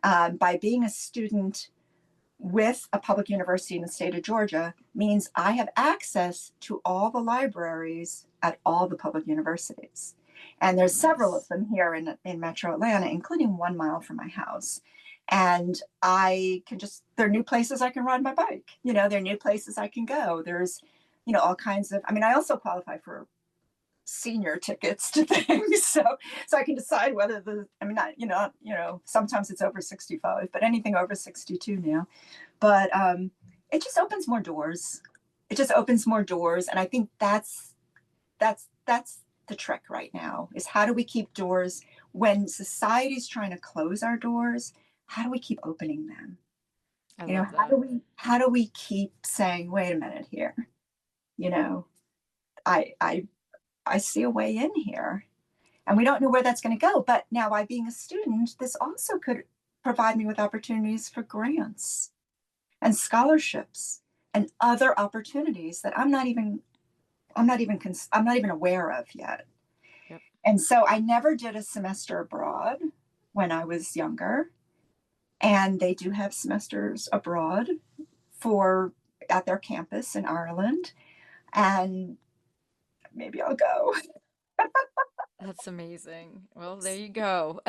S2: by being a student with a public university in the state of Georgia means I have access to all the libraries at all the public universities. And there's several of
S1: Nice.
S2: them here in Metro Atlanta, including 1 mile from my house. And I can just, there are new places I can ride my bike. There are new places I can go. There's, all kinds of, I mean, I also qualify for senior tickets to things. So I can decide whether I mean, not, sometimes it's over 65, but anything over 62 now. But it just opens more doors. It just opens more doors. And I think that's the trick right now is how do we keep doors when society's trying to close our doors? How do we keep opening them?
S1: I love
S2: How do
S1: that.
S2: we keep saying, wait a minute here, you know, I I I see a way in here. And we don't know where that's going to go. But now by being a student, this also could provide me with opportunities for grants and scholarships and other opportunities that I'm not even aware of yet.
S1: Yep.
S2: And so I never did a semester abroad when I was younger. And they do have semesters abroad for at their campus in Ireland. And maybe I'll go.
S1: That's amazing. Well, there you go.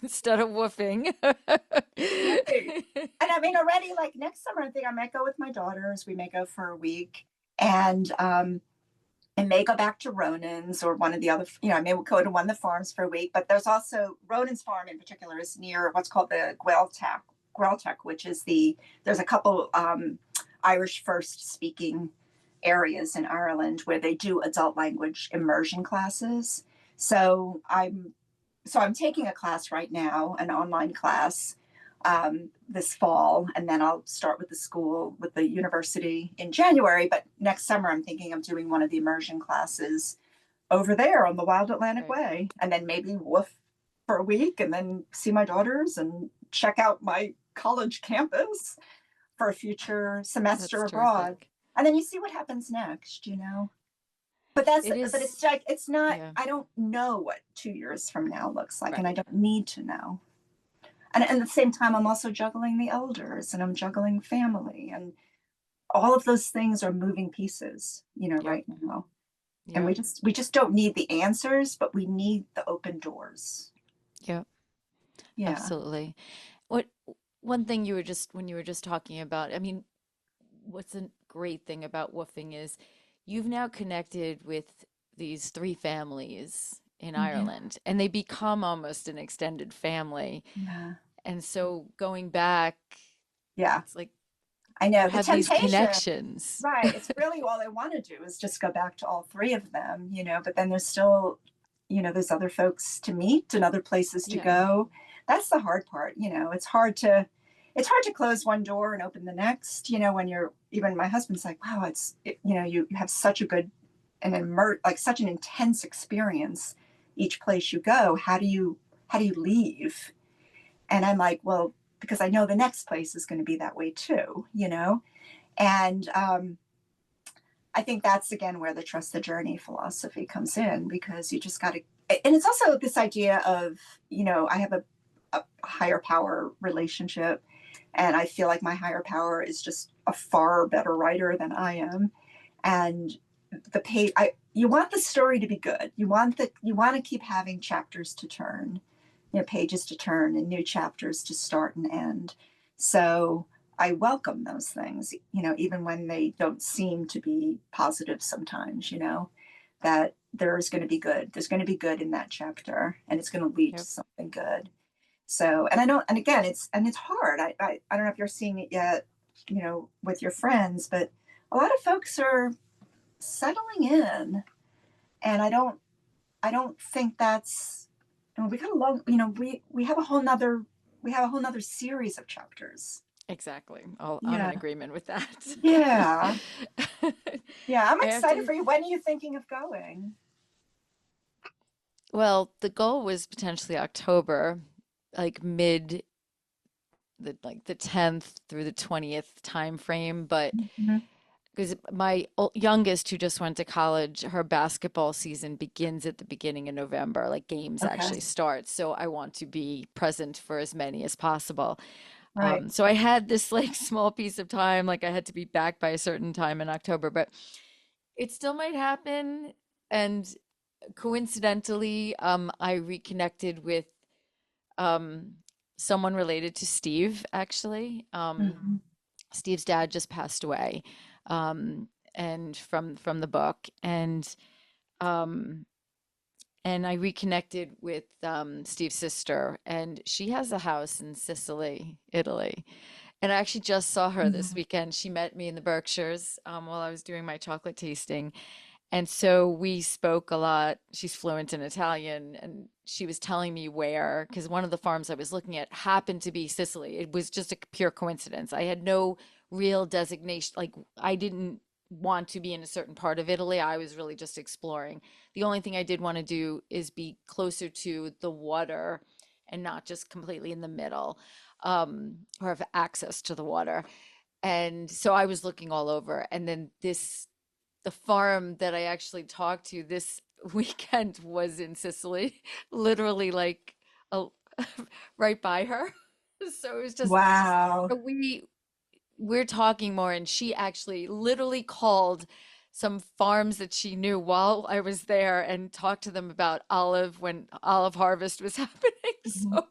S1: Instead of woofing.
S2: Right. And I mean, already like next summer, I think I might go with my daughters. We may go for a week and may go back to Ronan's or one of the other, I may go to one of the farms for a week. But there's also Ronan's farm in particular is near what's called the Gaeltacht, which is there's a couple Irish first speaking areas in Ireland where they do adult language immersion classes. So I'm taking a class right now, an online class this fall, and then I'll start with the university in January. But next summer, I'm thinking of doing one of the immersion classes over there on the Wild Atlantic
S1: Right.
S2: Way, and then maybe woof for a week, and then see my daughters and check out my college campus for a future
S1: That's
S2: semester abroad.
S1: terrific.
S2: And then you see what happens next.
S1: It
S2: But
S1: is,
S2: it's like it's not.
S1: yeah,
S2: I don't know what 2 years from now looks like, and I
S1: right.
S2: don't need to know. And at the same time, I'm also juggling the elders, and I'm juggling family, and all of those things are moving pieces,
S1: Yep.
S2: right now. And
S1: Yep.
S2: we just don't need the answers, but we need the open doors.
S1: Yep.
S2: Yeah.
S1: Absolutely. What one thing you were just when you were just talking about, I mean, what's a great thing about woofing is you've now connected with these three families in
S2: Yeah.
S1: Ireland, and they become almost an extended family.
S2: Yeah.
S1: And so going back,
S2: Yeah.
S1: it's like
S2: I
S1: you
S2: know the
S1: have these
S2: temptation.
S1: connections.
S2: Right. It's really all I want to do is just go back to all three of them, but then there's still, there's other folks to meet and other places to
S1: Yeah.
S2: go. That's the hard part. It's hard to close one door and open the next, when you're even my husband's like, wow, you have such a good and like such an intense experience each place you go. How do you leave? And I'm like, well, because I know the next place is going to be that way too. And I think that's again where the trust the journey philosophy comes in because you just got to, and it's also this idea of, I have a higher power relationship, and I feel like my higher power is just a far better writer than I am. And the page, you want the story to be good. You want to keep having chapters to turn, pages to turn and new chapters to start and end. So I welcome those things, even when they don't seem to be positive sometimes, that there's going to be good. There's going to be good in that chapter and it's going to lead to
S1: Yep.
S2: something good. So, and I don't, and again, it's hard. I don't know if you're seeing it yet, with your friends, but a lot of folks are settling in. And I don't think that's, we got a long, we have a whole nother, series of chapters.
S1: Exactly. I'm in
S2: Yeah.
S1: agreement with that.
S2: Yeah. Yeah. I'm
S1: I have
S2: excited
S1: to,
S2: for you. When are you thinking of going?
S1: well, the goal was potentially October, like mid the 10th through the 20th time frame, but
S2: Mhm.
S1: because my youngest, who just went to college, her basketball season begins at the beginning of November, like games
S2: Okay.
S1: actually start. So I want to be present for as many as possible.
S2: Right.
S1: So I had this like small piece of time, like I had to be back by a certain time in October, but it still might happen. And coincidentally, I reconnected with um, someone related to Steve, actually.
S2: Mhm.
S1: Steve's dad just passed away, and from the book, um, and I reconnected with Steve's sister, and she has a house in Sicily, Italy. And I actually just saw her this
S2: Mhm.
S1: weekend. She met me in the Berkshires while I was doing my chocolate tasting. And so we spoke a lot. She's fluent in Italian, and she was telling me where, because one of the farms I was looking at happened to be Sicily. It was just a pure coincidence. I had no real designation. Like, I didn't want to be in a certain part of Italy. I was really just exploring. The only thing I did want to do is be closer to the water and not just completely in the middle, or have access to the water. And so I was looking all over. And then the farm that I actually talked to this weekend was in Sicily, literally like a, right by her. So it was just
S2: Wow.
S1: we're talking more, and she actually literally called some farms that she knew while I was there and talked to them about olive when olive harvest was happening.
S2: Mhm.
S1: So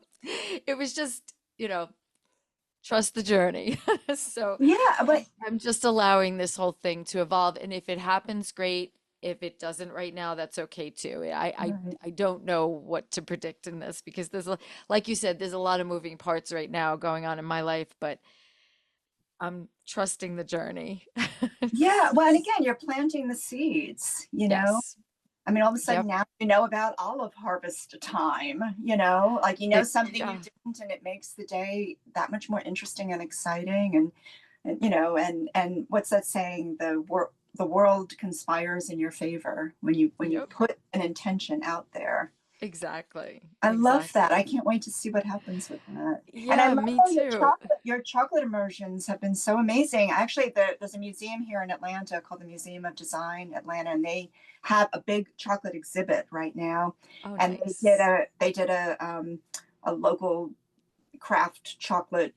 S1: it was just, trust the journey. So
S2: Yeah, but
S1: I'm just allowing this whole thing to evolve. And if it happens, great. If it doesn't right now, that's okay too.
S2: right.
S1: I don't know what to predict in this because like you said, there's a lot of moving parts right now going on in my life, but I'm trusting the journey.
S2: Yeah,
S1: It's,
S2: well, and again, you're planting the seeds, you know.
S1: yes.
S2: I mean, all of a sudden
S1: Yep.
S2: now you know about olive harvest time, like something you
S1: Yeah.
S2: didn't, and it makes the day that much more interesting and exciting. And what's that saying? The world conspires in your favor when you
S1: Yep.
S2: put an intention out there.
S1: Exactly.
S2: I love that. I
S1: Exactly.
S2: can't wait to see what happens with that. And I
S1: Yeah,
S2: love
S1: me
S2: how
S1: too.
S2: your chocolate immersions have been so amazing. Actually, there's a museum here in Atlanta called the Museum of Design Atlanta, and they have a big chocolate exhibit right now.
S1: Oh,
S2: And
S1: nice.
S2: they did a local craft chocolate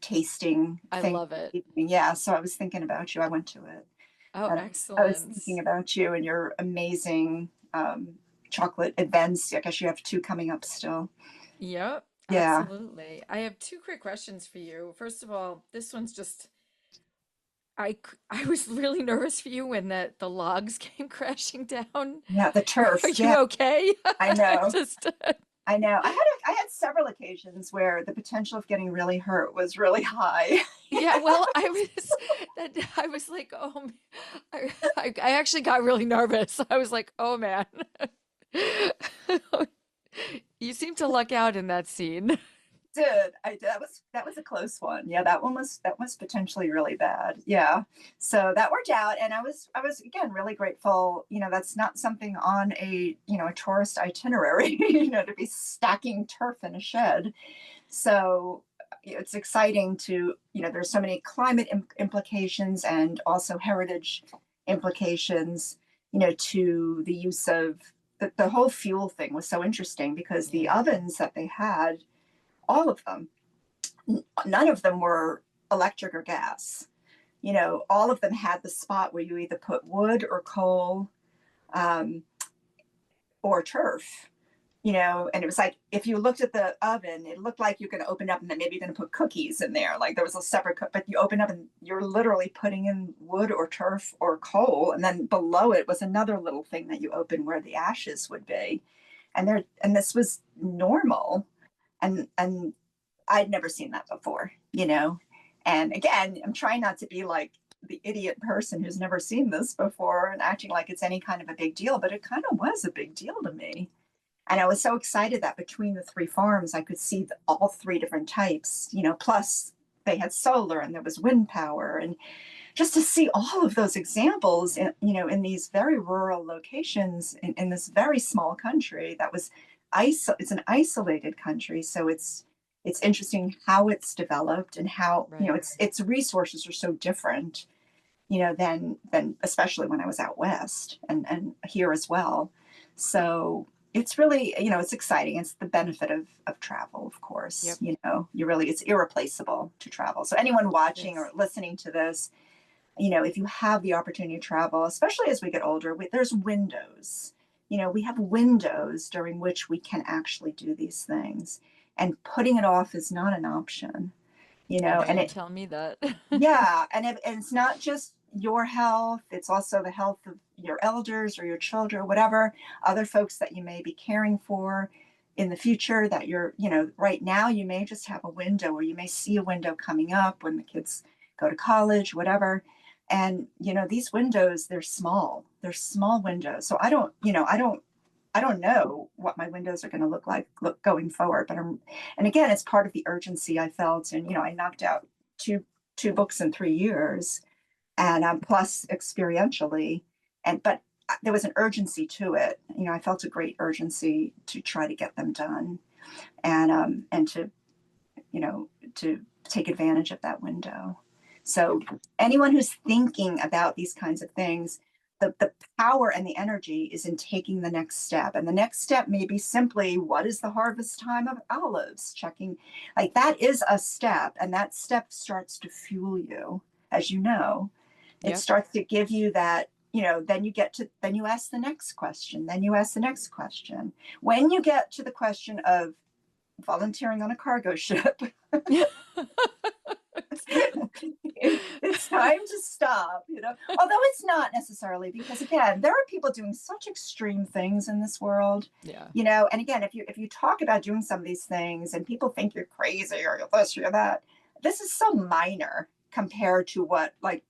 S2: tasting
S1: I
S2: thing.
S1: love it.
S2: Yeah, so I was thinking about you. I went to it,
S1: Oh,
S2: and I was
S1: excellent.
S2: thinking about you and your amazing chocolate events. I guess you have two coming up still.
S1: Yep,
S2: Yeah.
S1: absolutely. I have two quick questions for you. First of all, this one's just I was really nervous for you when the logs came crashing down.
S2: Yeah, the
S1: Are
S2: turf.
S1: you
S2: Yeah,
S1: okay?
S2: I know.
S1: Just
S2: I know. I had several occasions where the potential of getting really hurt was really high.
S1: yeah, well, I was like, oh, I actually got really nervous. I was like, oh man. You seem to luck out in that scene.
S2: Did. I did. That was a close one. Yeah, that was potentially really bad. Yeah. So that worked out, and I was again really grateful. That's not something on a tourist itinerary, to be stacking turf in a shed. So it's exciting to, there's so many climate implications and also heritage implications, to the use of the whole fuel thing was so interesting because the
S1: Yeah.
S2: ovens that they had, all of them, none of them were electric or gas. All of them had the spot where you either put wood or coal, um, or turf. And it was like if you looked at the oven, it looked like you can open up and then maybe you're going to put cookies in there. Like there was a separate, but you open up and you're literally putting in wood or turf or coal, and then below it was another little thing that you open where the ashes would be, and this was normal, and I'd never seen that before. And again, I'm trying not to be like the idiot person who's never seen this before and acting like it's any kind of a big deal, but it kind of was a big deal to me. And I was so excited that between the three farms, I could see all three different types, plus they had solar and there was wind power. And just to see all of those examples, in these very rural locations in this very small country that was, it's an isolated country. So it's interesting how it's developed and how,
S1: Right.
S2: its resources are so different. than especially when I was out west and here as well. So it's really, it's exciting. It's the benefit of travel, of course.
S1: Yep.
S2: It's irreplaceable to travel. So anyone watching or
S1: Yes.
S2: listening to this, if you have the opportunity to travel, especially as we get older, there's windows. We have windows during which we can actually do these things, and putting it off is not an option.
S1: I know
S2: And
S1: you
S2: it,
S1: tell me that.
S2: yeah, and it's not just your health; it's also the health of your elders or your children, or whatever other folks that you may be caring for in the future. That right now you may just have a window, or you may see a window coming up when the kids go to college, whatever. And these windows, they're small windows. So I don't know what my windows are going to look going forward. And again, it's part of the urgency I felt. And I knocked out two books in 3 years, and plus experientially, but there was an urgency to it. I felt a great urgency to try to get them done, and to take advantage of that window. So anyone who's thinking about these kinds of things, the power and the energy is in taking the next step. And the next step may be simply, what is the harvest time of olives? Checking, like, that is a step. And that step starts to fuel you, as you know. It
S1: Yep.
S2: starts to give you that, then you ask the next question. Then you ask the next question. When you get to the question of volunteering on a cargo ship, it's time to stop, although it's not necessarily, because again, there are people doing such extreme things in this world,
S1: Yeah.
S2: and again, if you talk about doing some of these things and people think you're crazy or you're this or that, this is so minor compared to what, like,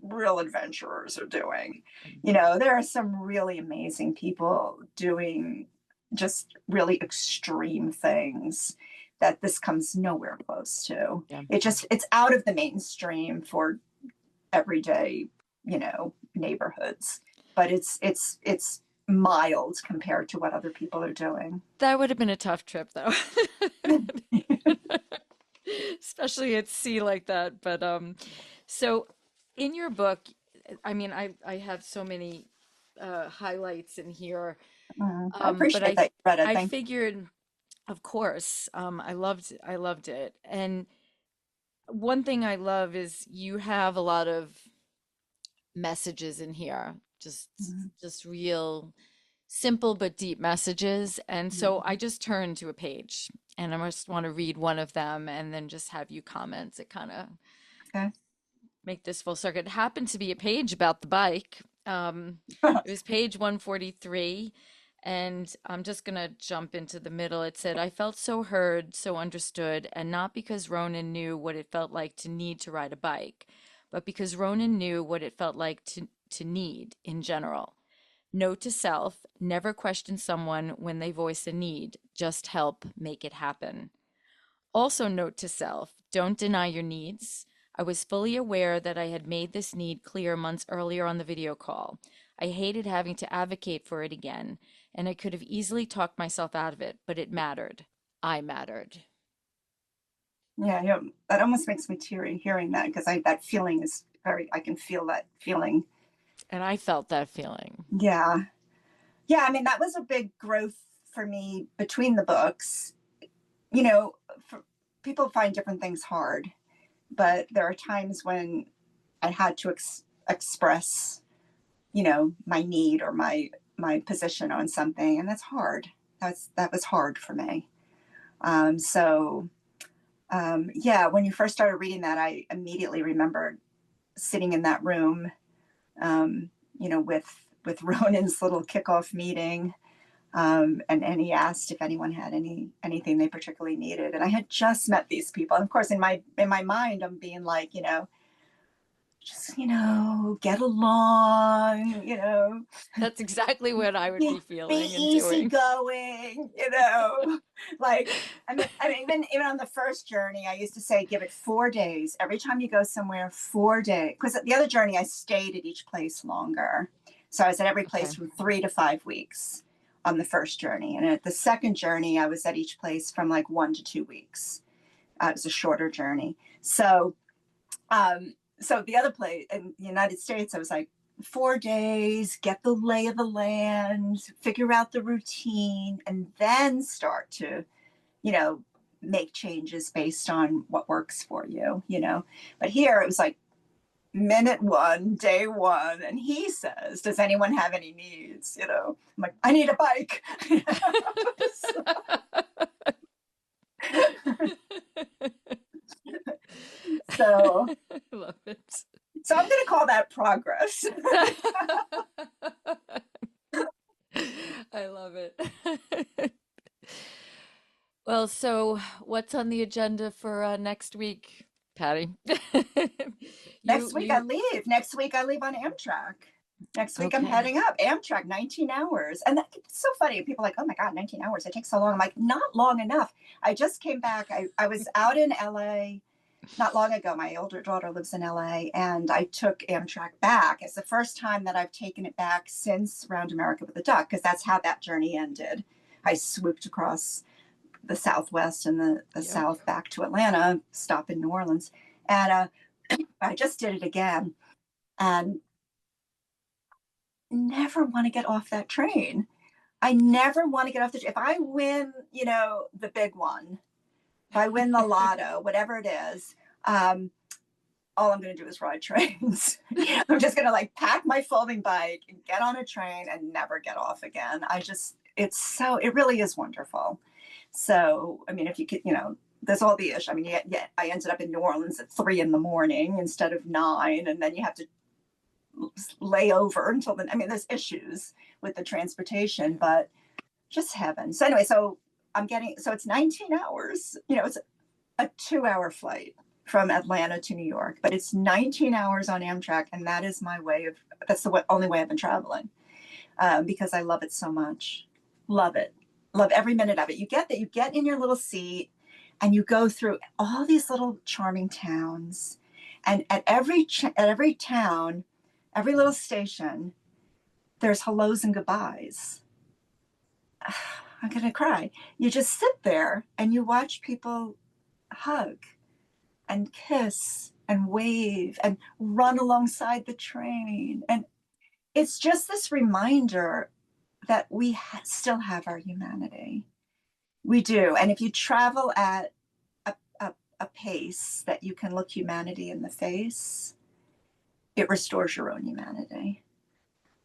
S2: real adventurers are doing. There are some really amazing people doing just really extreme things that this comes nowhere close to.
S1: Yeah.
S2: It's out of the mainstream for everyday, neighborhoods, but it's mild compared to what other people are doing.
S1: That would have been a tough trip though. Especially at sea like that. But so in your book, I mean, I have so many highlights in here.
S2: I
S1: But
S2: appreciate that you read it.
S1: I
S2: Thank
S1: figured, of course, I loved it. And one thing I love is you have a lot of messages in here, just
S2: you.
S1: just real simple but deep messages. And so I just turned to a page and I just want to read one of them and then just have you comment to kind of
S2: Okay.
S1: make this full circuit. It happened to be a page about the bike. It was page 143. And I'm just going to jump into the middle. It said, I felt so heard, so understood, and not because Ronan knew what it felt like to need to ride a bike, but because Ronan knew what it felt like to need in general. Note to self, never question someone when they voice a need, just help make it happen. Also, note to self, don't deny your needs. I was fully aware that I had made this need clear months earlier on the video call. I hated having to advocate for it again, and I could have easily talked myself out of it, but it mattered. I mattered.
S2: Yeah, yeah, that almost makes me teary hearing that, because that feeling is I can feel that feeling.
S1: And I felt that feeling.
S2: Yeah. Yeah, I mean, that was a big growth for me between the books. You know, for, People find different things hard, but there are times when I had to express, my need or my position on something, and that's hard. That was hard for me. So yeah, when you first started reading that, I immediately remembered sitting in that room, with Ronan's little kickoff meeting, and he asked if anyone had anything they particularly needed, and I had just met these people, and of course, in my mind, I'm being like, just get along,
S1: That's exactly what I would be
S2: be
S1: feeling and doing.
S2: easygoing, like, I mean, even on the first journey, I used to say, give it 4 days. Every time you go somewhere, 4 days. Because at the other journey, I stayed at each place longer. So I was at every
S1: Okay.
S2: place from 3 to 5 weeks on the first journey. And at the second journey, I was at each place from like 1 to 2 weeks. It was a shorter journey. So, so the other place in the United States, I was like, 4 days, get the lay of the land, figure out the routine, and then start to, you know, make changes based on what works for you, you know. But here it was like minute one, day one, and he says, "Does anyone have any needs?" You know, I'm like, "I need a bike." So,
S1: Love it.
S2: so I'm going to call that progress.
S1: I love it. Well, so what's on the agenda for next week, Patty? You
S2: Next week I
S1: you
S2: leave. Next week I leave on Amtrak. Next week I'm
S1: okay.
S2: heading up Amtrak, 19 hours. And it's so funny. People are like, oh my God, 19 hours. It takes so long. I'm like, not long enough. I just came back. I was out in LA not long ago. My older daughter lives in LA, and I took Amtrak back. It's the first time that I've taken it back since Round America with a Duck, because that's how that journey ended. I swooped across the Southwest and the
S1: Yep.
S2: South back to Atlanta, stop in New Orleans. And I just did it again, and never want to get off that train. I never want to get off the train. If I win, you know, the big one, if I win the lotto, whatever it is, all I'm going to do is ride trains. I'm just going to like pack my folding bike and get on a train and never get off again. It really is wonderful. So, I mean, if you could, you know, there's all the issue. I mean, yeah, I ended up in New Orleans at 3 in the morning instead of 9. And then you have to lay over until then. I mean, there's issues with the transportation, but just heaven. So anyway, so it's 19 hours, you know, it's a 2 hour flight from Atlanta to New York, but it's 19 hours on Amtrak. And that's the only way I've been traveling, because I love it so much. Love it. Love every minute of it. You get in your little seat and you go through all these little charming towns. And at every town, every little station, there's hellos and goodbyes. I'm going to cry. You just sit there and you watch people hug and kiss and wave and run alongside the train. And it's just this reminder that we still have our humanity. We do. And if you travel at a pace that you can look humanity in the face, it restores your own humanity.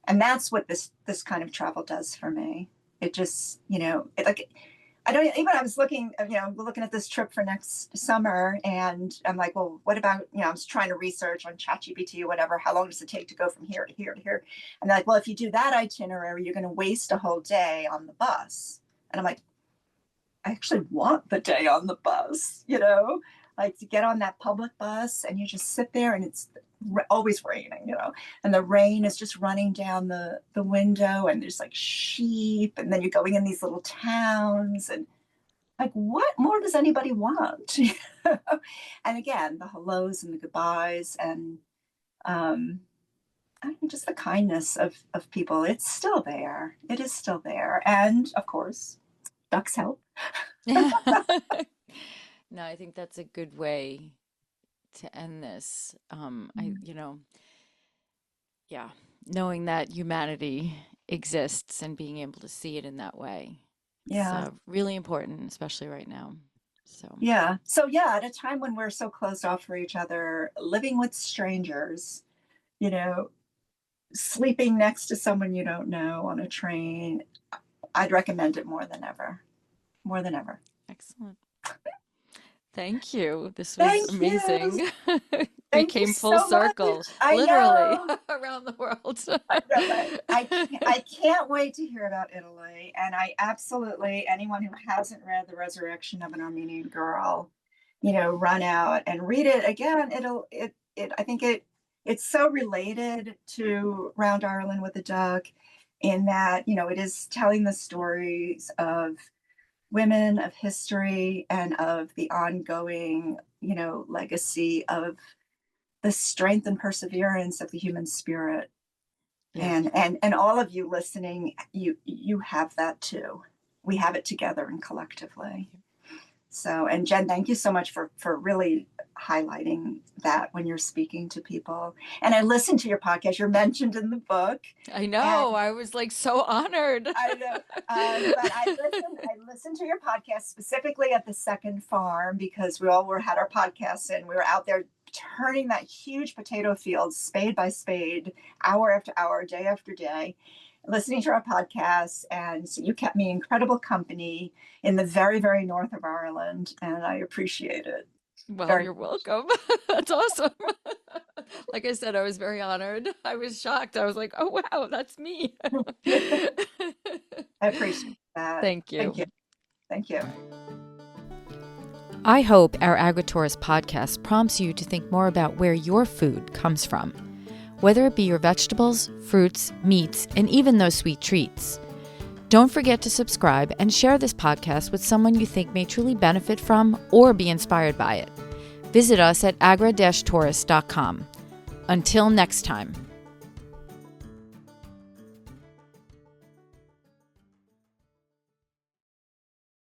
S2: And that's what this kind of travel does for me. It just, you know, I don't even, I was looking, you know, looking at this trip for next summer, and I'm like, well, what about, you know, I was trying to research on ChatGPT or whatever, how long does it take to go from here to here to here? And they're like, well, if you do that itinerary, you're going to waste a whole day on the bus. And I'm like, I actually want the day on the bus, you know, like to get on that public bus and you just sit there and it's always raining, you know, and the rain is just running down the window and there's like sheep, and then you're going in these little towns, and like, what more does anybody want? And again, the hellos and the goodbyes, and I mean, just the kindness of people. It's still there. It is still there. And of course, ducks help.
S1: No, I think that's a good way to end this. Yeah, knowing that humanity exists and being able to see it in that way. It's
S2: Yeah.
S1: really important, especially right now. So,
S2: Yeah. So yeah, at a time when we're so closed off for each other, living with strangers, you know, sleeping next to someone you don't know on a train, I'd recommend it more than ever. More than ever.
S1: excellent. Thank you. This was
S2: Thank you.
S1: amazing. We
S2: Thank you
S1: came full
S2: so
S1: circle,
S2: much. I
S1: literally,
S2: know.
S1: around the world.
S2: I know, right? I can't wait to hear about Italy. And I absolutely, anyone who hasn't read The Resurrection of an Armenian Girl, you know, run out and read it again. I think it's so related to Round Ireland with a Duck, in that, you know, it is telling the stories of women, of history, and of the ongoing, you know, legacy of the strength and perseverance of the human spirit.
S1: Yeah.
S2: And all of you listening, you have that too. We have it together and collectively. So, and Jen, thank you so much for really highlighting that when you're speaking to people. And I listened to your podcast. You're mentioned in the book.
S1: I
S2: And
S1: know. I was like so honored.
S2: I know, but I listened to your podcast specifically at the second farm because we all had our podcasts and we were out there turning that huge potato field spade by spade, hour after hour, day after day, listening to our podcasts. And so you kept me incredible company in the very, very north of Ireland, and I appreciate it.
S1: Well,
S2: Very
S1: you're welcome. That's awesome. Like I said, I was very honored. I was shocked. I was like, oh, wow, that's me.
S2: I appreciate that.
S1: Thank
S2: Thank
S1: you.
S2: you. Thank you.
S1: I hope our Agri-Tourist podcast prompts you to think more about where your food comes from, whether it be your vegetables, fruits, meats, and even those sweet treats. Don't forget to subscribe and share this podcast with someone you think may truly benefit from or be inspired by it. Visit us at agri-tourist.com. Until next time.